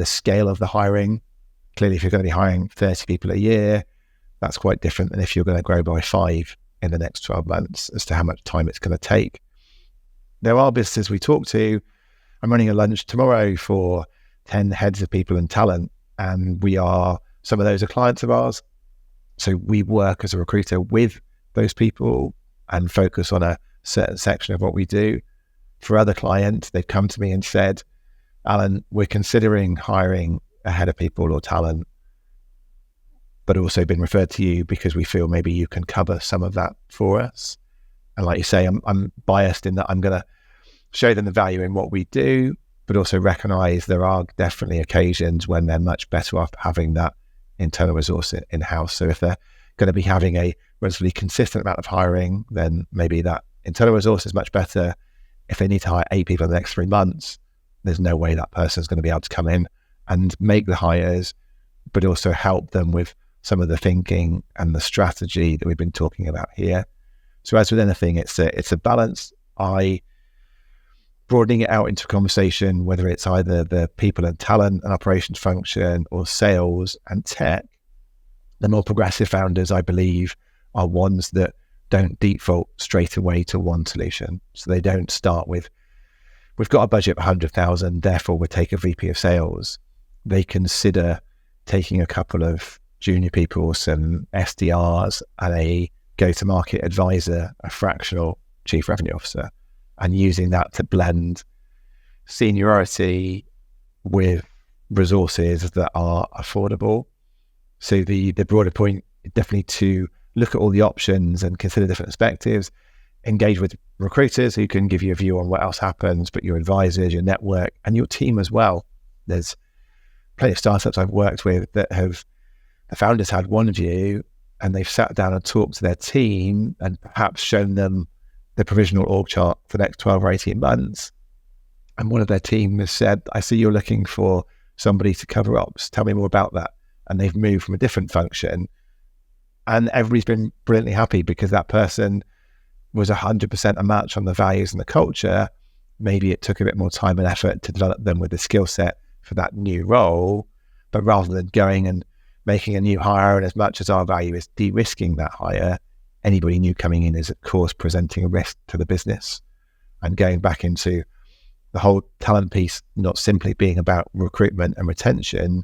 scale of the hiring. Clearly, if you're going to be hiring 30 people a year, that's quite different than if you're going to grow by 5 in the next 12 months as to how much time it's going to take. There are businesses we talk to. I'm running a lunch tomorrow for 10 heads of people and talent, and some of those are clients of ours. So we work as a recruiter with those people and focus on a certain section of what we do. For other clients, they've come to me and said, Alan, we're considering hiring a head of people or talent, but also been referred to you because we feel maybe you can cover some of that for us. And like you say, I'm biased in that I'm going to show them the value in what we do, but also recognize there are definitely occasions when they're much better off having that internal resource in-house. So if they're going to be having a relatively consistent amount of hiring, then maybe that internal resource is much better. If they need to hire 8 people in the next 3 months, there's no way that person's going to be able to come in and make the hires, but also help them with some of the thinking and the strategy that we've been talking about here. So as with anything, it's a balance. Broadening it out into a conversation, whether it's either the people and talent and operations function or sales and tech, the more progressive founders, I believe, are ones that don't default straight away to one solution. So they don't start with, we've got a budget of 100,000, therefore we'll take a VP of sales. They consider taking a couple of junior people, some SDRs and a go-to-market advisor, a fractional chief revenue officer, and using that to blend seniority with resources that are affordable. So the broader point is definitely to look at all the options and consider different perspectives, engage with recruiters who can give you a view on what else happens, but your advisors, your network, and your team as well. There's plenty of startups I've worked with that the founders had one view and they've sat down and talked to their team and perhaps shown them the provisional org chart for the next 12 or 18 months. And one of their team has said, I see you're looking for somebody to cover ops. Tell me more about that. And they've moved from a different function. And everybody's been brilliantly happy because that person was 100% a match on the values and the culture. Maybe it took a bit more time and effort to develop them with the skill set for that new role. But rather than going and making a new hire, and as much as our value is de-risking that hire, anybody new coming in is, of course, presenting a risk to the business. And going back into the whole talent piece, not simply being about recruitment and retention,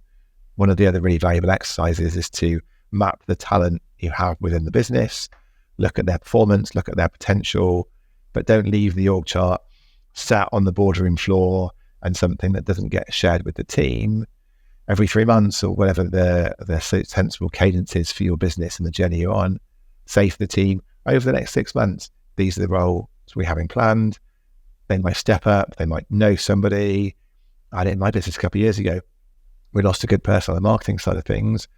one of the other really valuable exercises is to map the talent you have within the business, look at their performance, look at their potential, but don't leave the org chart sat on the boardroom floor and something that doesn't get shared with the team. Every 3 months or whatever the sensible cadence is for your business and the journey you're on, say to the team, over the next 6 months, these are the roles we're having planned. They might step up, they might know somebody. I did in my business a couple of years ago. We lost a good person on the marketing side of things.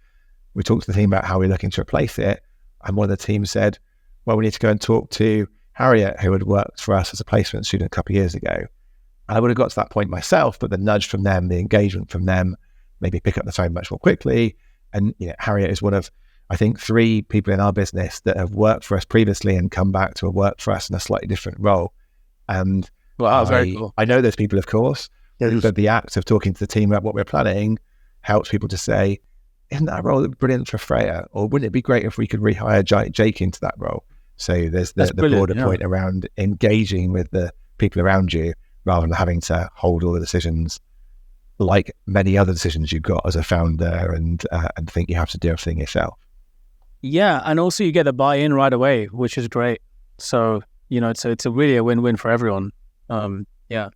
We talked to the team about how we're looking to replace it. And one of the team said, well, we need to go and talk to Harriet, who had worked for us as a placement student a couple of years ago. And I would have got to that point myself, but the nudge from them, the engagement from them, maybe pick up the phone much more quickly. And Harriet is one of, I think, 3 people in our business that have worked for us previously and come back to work for us in a slightly different role. And wow, very cool. I know those people, of course, but the act of talking to the team about what we're planning helps people to say, isn't that role brilliant for Freya? Or wouldn't it be great if we could rehire Jake into that role? So there's the broader point around engaging with the people around you rather than having to hold all the decisions, like many other decisions you've got as a founder, and think you have to do everything yourself. Yeah, and also you get the buy-in right away, which is great. So it's really a win-win for everyone. Yeah.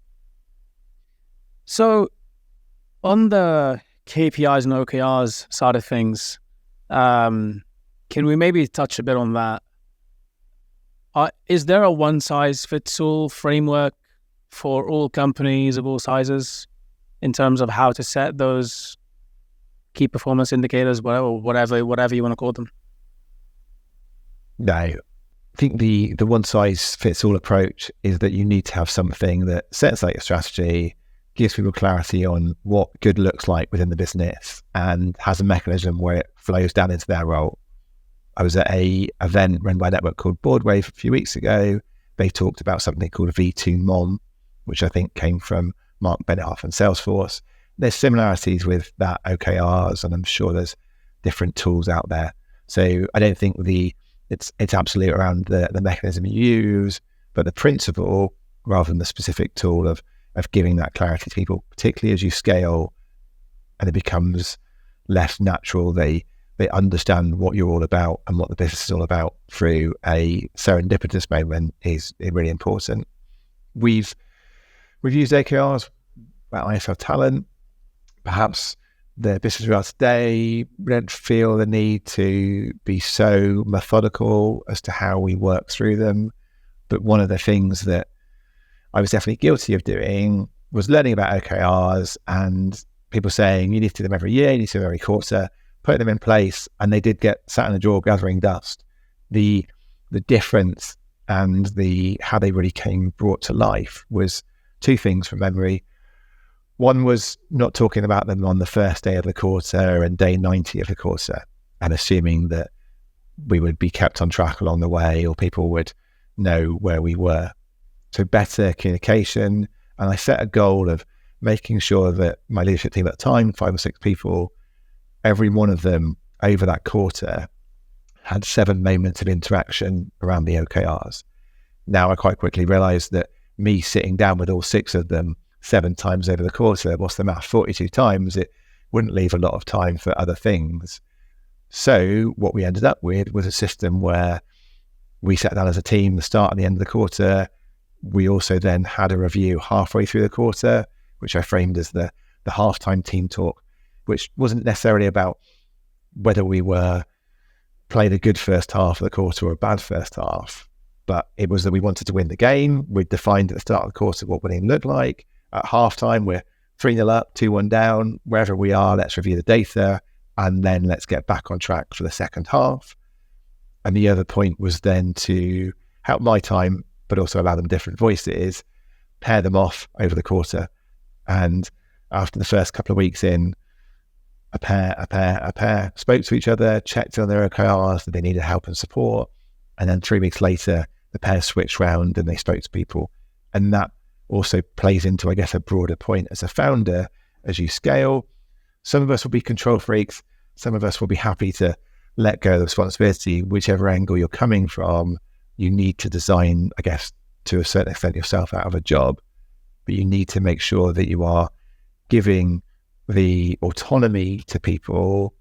So on the KPIs and OKRs side of things, can we maybe touch a bit on that? Is there a one-size-fits-all framework for all companies of all sizes in terms of how to set those key performance indicators, whatever you want to call them? No. I think the one-size-fits-all approach is that you need to have something that sets out your strategy, gives people clarity on what good looks like within the business, and has a mechanism where it flows down into their role. I was at a event run by a network called Boardwave a few weeks ago. They talked about something called V2 MOM, which I think came from Mark Benioff and Salesforce. There's similarities with that OKRs, and I'm sure there's different tools out there. So I don't think it's absolutely around the mechanism you use, but the principle rather than the specific tool of giving that clarity to people, particularly as you scale and it becomes less natural. They understand what you're all about and what the business is all about through a serendipitous moment is really important. We've used OKRs at ISL Talent. Perhaps the business we are today, we don't feel the need to be so methodical as to how we work through them. But one of the things that I was definitely guilty of doing was learning about OKRs and people saying you need to do them every year, you need to do them every quarter, put them in place, and they did get sat in a drawer gathering dust. The difference and how they really came brought to life was two things from memory. One was not talking about them on the first day of the quarter and day 90 of the quarter and assuming that we would be kept on track along the way or people would know where we were. So better communication. And I set a goal of making sure that my leadership team at the time, 5 or 6 people, every one of them over that quarter had 7 moments of interaction around the OKRs. Now I quite quickly realized that me sitting down with all 6 of them 7 times over the quarter, what's the math, 42 times, it wouldn't leave a lot of time for other things. So what we ended up with was a system where we sat down as a team, the start and the end of the quarter. We also then had a review halfway through the quarter, which I framed as the halftime team talk, which wasn't necessarily about whether we were played a good first half of the quarter or a bad first half, but it was that we wanted to win the game. We defined at the start of the quarter what winning looked like. At halftime, we're 3-0 up, 2-1 down. Wherever we are, let's review the data, and then let's get back on track for the second half. And the other point was then to help my time, but also allow them different voices, pair them off over the quarter. And after the first couple of weeks in, a pair spoke to each other, checked on their OKRs that they needed help and support. And then 3 weeks later, the pair switched round and they spoke to people. And that also plays into, I guess, a broader point as a founder. As you scale, some of us will be control freaks. Some of us will be happy to let go of the responsibility. Whichever angle you're coming from, you need to design, I guess, to a certain extent yourself out of a job. But you need to make sure that you are giving the autonomy to people,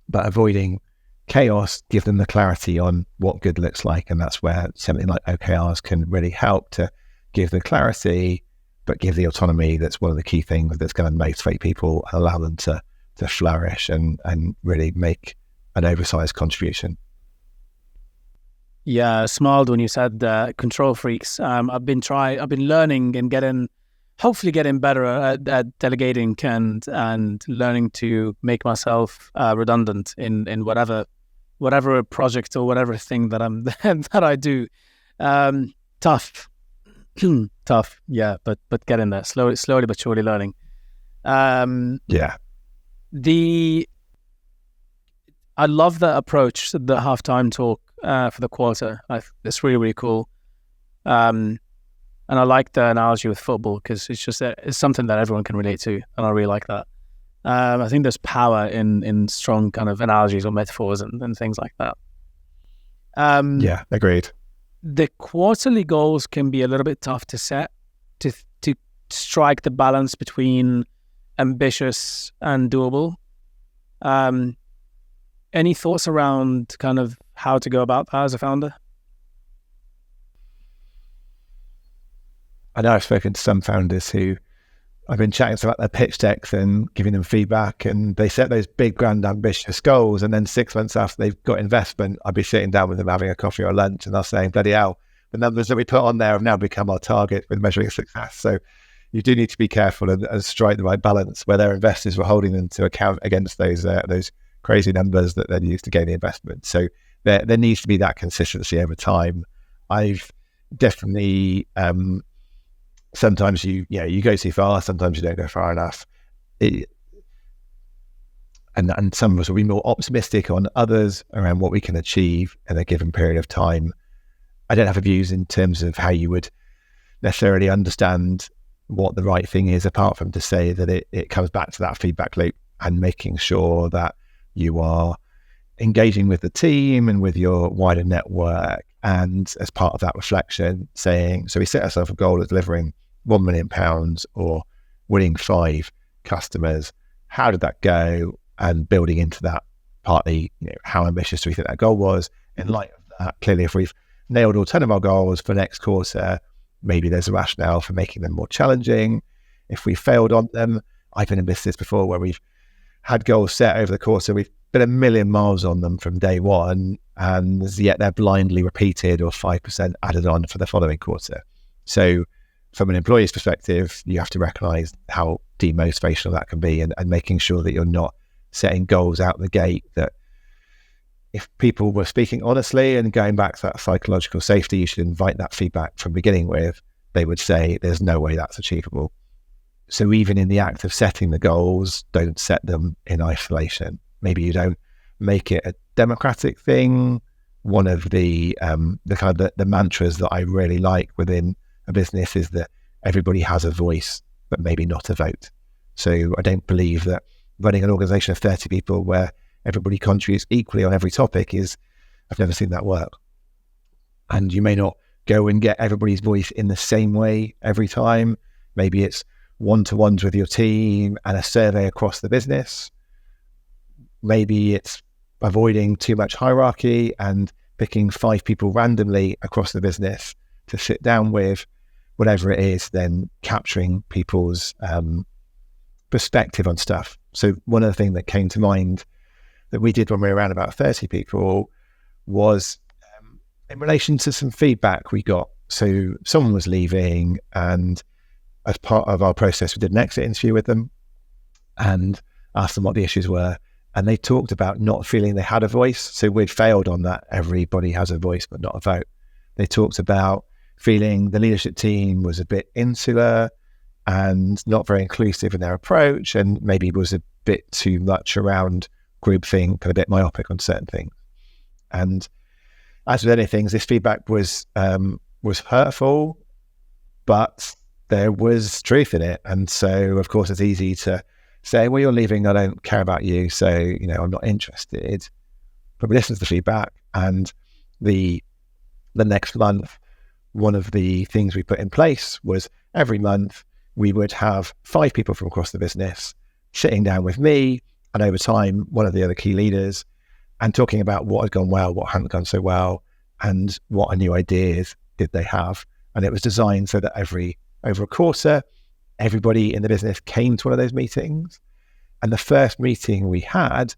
but avoiding chaos, give them the clarity on what good looks like. And that's where something like OKRs can really help to give the clarity, but give the autonomy. That's one of the key things that's going to motivate people and allow them to flourish and really make an oversized contribution. Yeah, I smiled when you said control freaks. I've been learning and hopefully getting better at delegating and learning to make myself redundant in whatever project or whatever thing that that I do. Tough, yeah, but getting there slowly but surely learning. Yeah. I love that approach, the halftime talk for the quarter. It's really, really cool. And I like the analogy with football because it's something that everyone can relate to, and I really like that. I think there's power in strong kind of analogies or metaphors and things like that. Yeah, agreed. The quarterly goals can be a little bit tough to set, to strike the balance between ambitious and doable. Any thoughts around kind of how to go about that as a founder? I know I've spoken to some founders who I've been chatting to about their pitch decks and giving them feedback, and they set those big, grand, ambitious goals. And then 6 months after they've got investment, I'd be sitting down with them having a coffee or lunch, and they're saying, bloody hell, the numbers that we put on there have now become our target with measuring success. So you do need to be careful and strike the right balance where their investors were holding them to account against those crazy numbers that they'd use to gain the investment. So there needs to be that consistency over time. I've definitely... sometimes you go too far, sometimes you don't go far enough. And some of us will be more optimistic on others around what we can achieve in a given period of time. I don't have views in terms of how you would necessarily understand what the right thing is, apart from to say that it comes back to that feedback loop and making sure that you are engaging with the team and with your wider network. And as part of that reflection, saying, so we set ourselves a goal of delivering £1 million or winning 5 customers. How did that go? And building into that partly, how ambitious do we think that goal was? In light of that, clearly, if we've nailed all 10 of our goals for next quarter, maybe there's a rationale for making them more challenging. If we failed on them, I've been in business before where we've had goals set over the quarter, we've been a million miles on them from day one, and yet they're blindly repeated or 5% added on for the following quarter. So from an employee's perspective, you have to recognize how demotivational that can be, and making sure that you're not setting goals out the gate that if people were speaking honestly and going back to that psychological safety, you should invite that feedback from beginning with, they would say there's no way that's achievable. So even in the act of setting the goals, don't set them in isolation. Maybe you don't make it a democratic thing. One of the kind of the mantras that I really like within a business is that everybody has a voice, but maybe not a vote. So I don't believe that running an organization of 30 people where everybody contributes equally on every topic I've never seen that work. And you may not go and get everybody's voice in the same way every time. Maybe it's one-to-ones with your team and a survey across the business. Maybe it's avoiding too much hierarchy and picking 5 people randomly across the business to sit down with. Whatever it is, then capturing people's perspective on stuff. So one of the things that came to mind that we did when we were around about 30 people was in relation to some feedback we got. So someone was leaving, and as part of our process, we did an exit interview with them and asked them what the issues were. And they talked about not feeling they had a voice. So we'd failed on that. Everybody has a voice, but not a vote. They talked about feeling the leadership team was a bit insular and not very inclusive in their approach, and maybe was a bit too much around groupthink and a bit myopic on certain things. And as with any things, this feedback was hurtful, but there was truth in it. And so, of course, it's easy to say, well, you're leaving, I don't care about you, so, I'm not interested. But we listened to the feedback, and the next month, one of the things we put in place was every month we would have 5 people from across the business sitting down with me, and over time, one of the other key leaders, and talking about what had gone well, what hadn't gone so well, and what new ideas did they have. And it was designed so that over a quarter, everybody in the business came to one of those meetings. And the first meeting we had,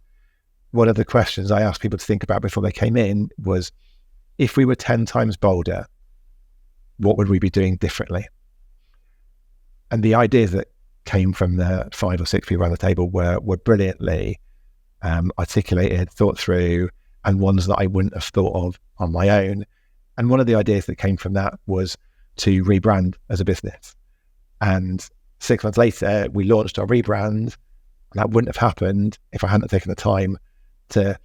one of the questions I asked people to think about before they came in was, if we were 10 times bolder, what would we be doing differently? And the ideas that came from the 5 or 6 people around the table were brilliantly articulated, thought through, and ones that I wouldn't have thought of on my own. And one of the ideas that came from that was to rebrand as a business. And 6 months later, we launched our rebrand, and that wouldn't have happened if I hadn't taken the time to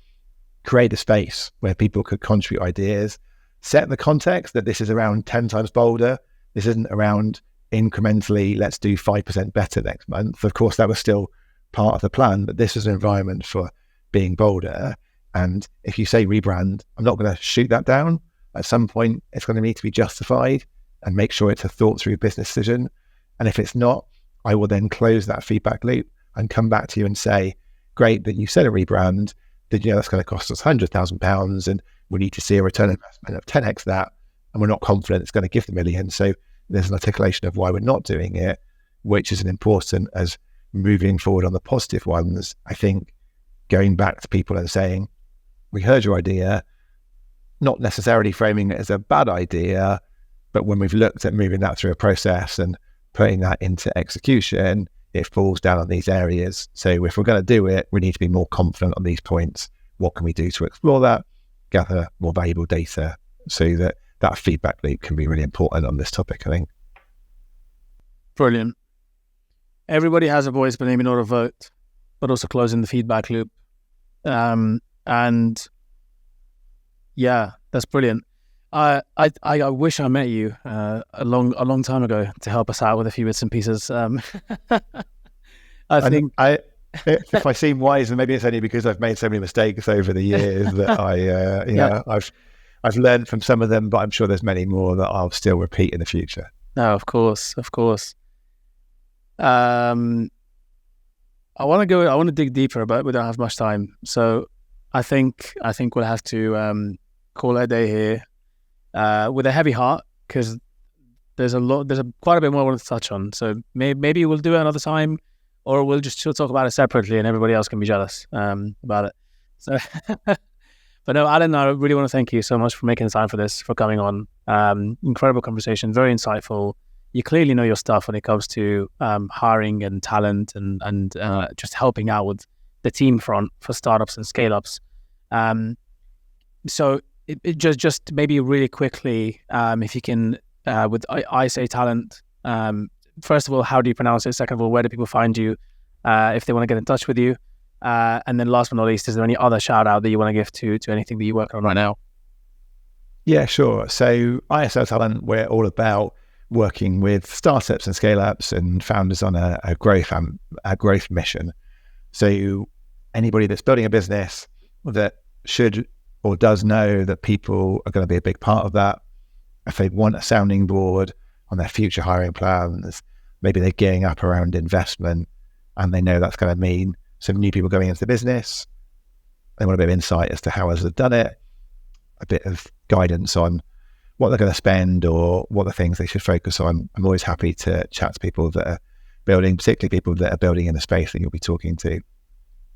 create a space where people could contribute ideas, set the context that this is around 10 times bolder. This isn't around incrementally, let's do 5% better next month. Of course, that was still part of the plan, but this is an environment for being bolder. And if you say rebrand, I'm not going to shoot that down. At some point, it's going to need to be justified and make sure it's a thought through business decision. And if it's not, I will then close that feedback loop and come back to you and say, great that you said a rebrand. Did you know that's going to cost us £100,000 and we need to see a return on investment of 10x that, and we're not confident it's going to give the million. So there's an articulation of why we're not doing it, which is as important as moving forward on the positive ones. I think going back to people and saying, we heard your idea, not necessarily framing it as a bad idea, but when we've looked at moving that through a process and putting that into execution, it falls down on these areas. So if we're going to do it, we need to be more confident on these points. What can we do to explore that, gather more valuable data, so that that feedback loop can be really important on this topic, I think. Brilliant. Everybody has a voice, but maybe not a vote. but also closing the feedback loop. And yeah, that's brilliant. I wish I met you a long time ago to help us out with a few bits and pieces. If I seem wise, and maybe it's only because I've made so many mistakes over the years that I've learned from some of them, but I'm sure there's many more that I'll still repeat in the future. No, of course. I want to dig deeper, but we don't have much time. So I think we'll have to call it a day here with a heavy heart, because there's quite a bit more I want to touch on. So maybe we'll do it another time, or we'll just talk about it separately, and everybody else can be jealous about it. So, but no, Alan, I really want to thank you so much for making the time for this, for coming on. Incredible conversation, very insightful. You clearly know your stuff when it comes to hiring and talent and just helping out with the team front for startups and scale-ups. So it just maybe really quickly, if you can, with I Say Talent, first of all, how do you pronounce it? Second of all, where do people find you if they want to get in touch with you? And then last but not least, is there any other shout out that you want to give to anything that you work on right now? Yeah, sure. So ISL Talent, we're all about working with startups and scale-ups and founders on a growth mission. So anybody that's building a business that should or does know that people are going to be a big part of that, if they want a sounding board on their future hiring plans, maybe they're gearing up around investment and they know that's going to mean some new people going into the business. They want a bit of insight as to how others have done it, a bit of guidance on what they're going to spend or what the things they should focus on. I'm always happy to chat to people that are building, particularly people that are building in the space that you'll be talking to.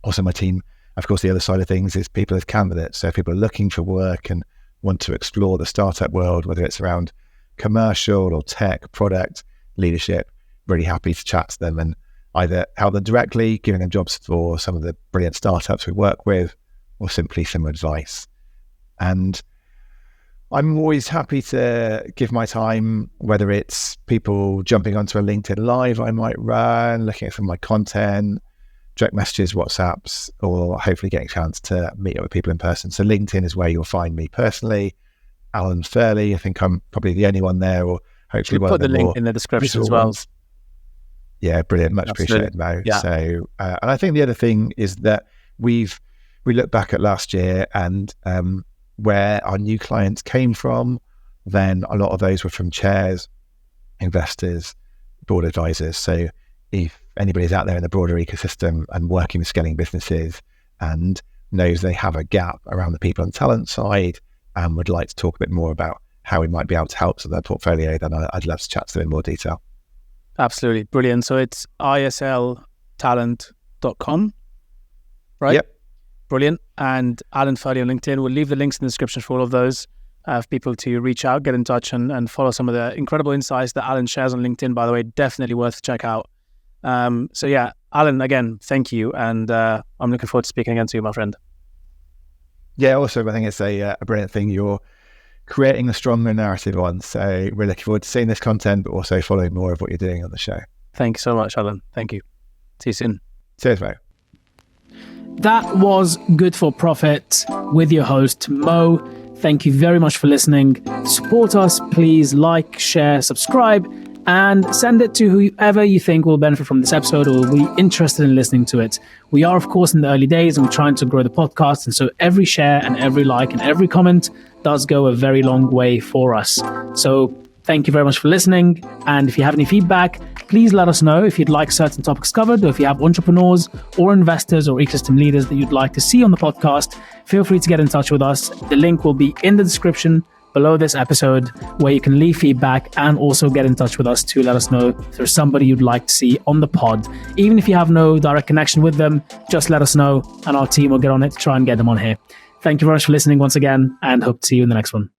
Also, my team, of course, the other side of things is people as candidates. So if people are looking for work and want to explore the startup world, whether it's around commercial or tech, product, leadership, really happy to chat to them and either help them directly, giving them jobs for some of the brilliant startups we work with, or simply some advice. And I'm always happy to give my time, whether it's people jumping onto a LinkedIn Live I might run, looking at some of my content, direct messages, WhatsApps, or hopefully getting a chance to meet up with people in person. So LinkedIn is where you'll find me personally. Alan Furley, I think I'm probably the only one there, or hopefully one of the more... Put the link in the description as well. Yeah, brilliant. Much appreciated, Mo. Yeah. So, and I think the other thing is that we look back at last year and where our new clients came from, then a lot of those were from chairs, investors, board advisors. So if anybody's out there in the broader ecosystem and working with scaling businesses and knows they have a gap around the people and talent side and would like to talk a bit more about how we might be able to help to their portfolio, then I'd love to chat to them in more detail. Absolutely. Brilliant. So it's isltalent.com, right? Yep. Brilliant. And Alan Furley on LinkedIn. We'll leave the links in the description for all of those for people to reach out, get in touch and follow some of the incredible insights that Alan shares on LinkedIn, by the way. Definitely worth to check out. So yeah, Alan, again, thank you. And I'm looking forward to speaking again to you, my friend. Yeah, also, I think it's a brilliant thing you're creating a stronger narrative on. So we're looking forward to seeing this content, but also following more of what you're doing on the show. Thank you so much, Alan. Thank you. See you soon. Cheers, mate. That was Good for Profit with your host, Mo. Thank you very much for listening. To support us, please like, share, subscribe, and send it to whoever you think will benefit from this episode or will be interested in listening to it. We are, of course, in the early days and we're trying to grow the podcast. And so every share and every like and every comment does go a very long way for us. So thank you very much for listening. And if you have any feedback, please let us know if you'd like certain topics covered, or if you have entrepreneurs or investors or ecosystem leaders that you'd like to see on the podcast, feel free to get in touch with us. The link will be in the description below this episode, where you can leave feedback and also get in touch with us to let us know if there's somebody you'd like to see on the pod. Even if you have no direct connection with them, just let us know and our team will get on it to try and get them on here. Thank you very much for listening once again, and hope to see you in the next one.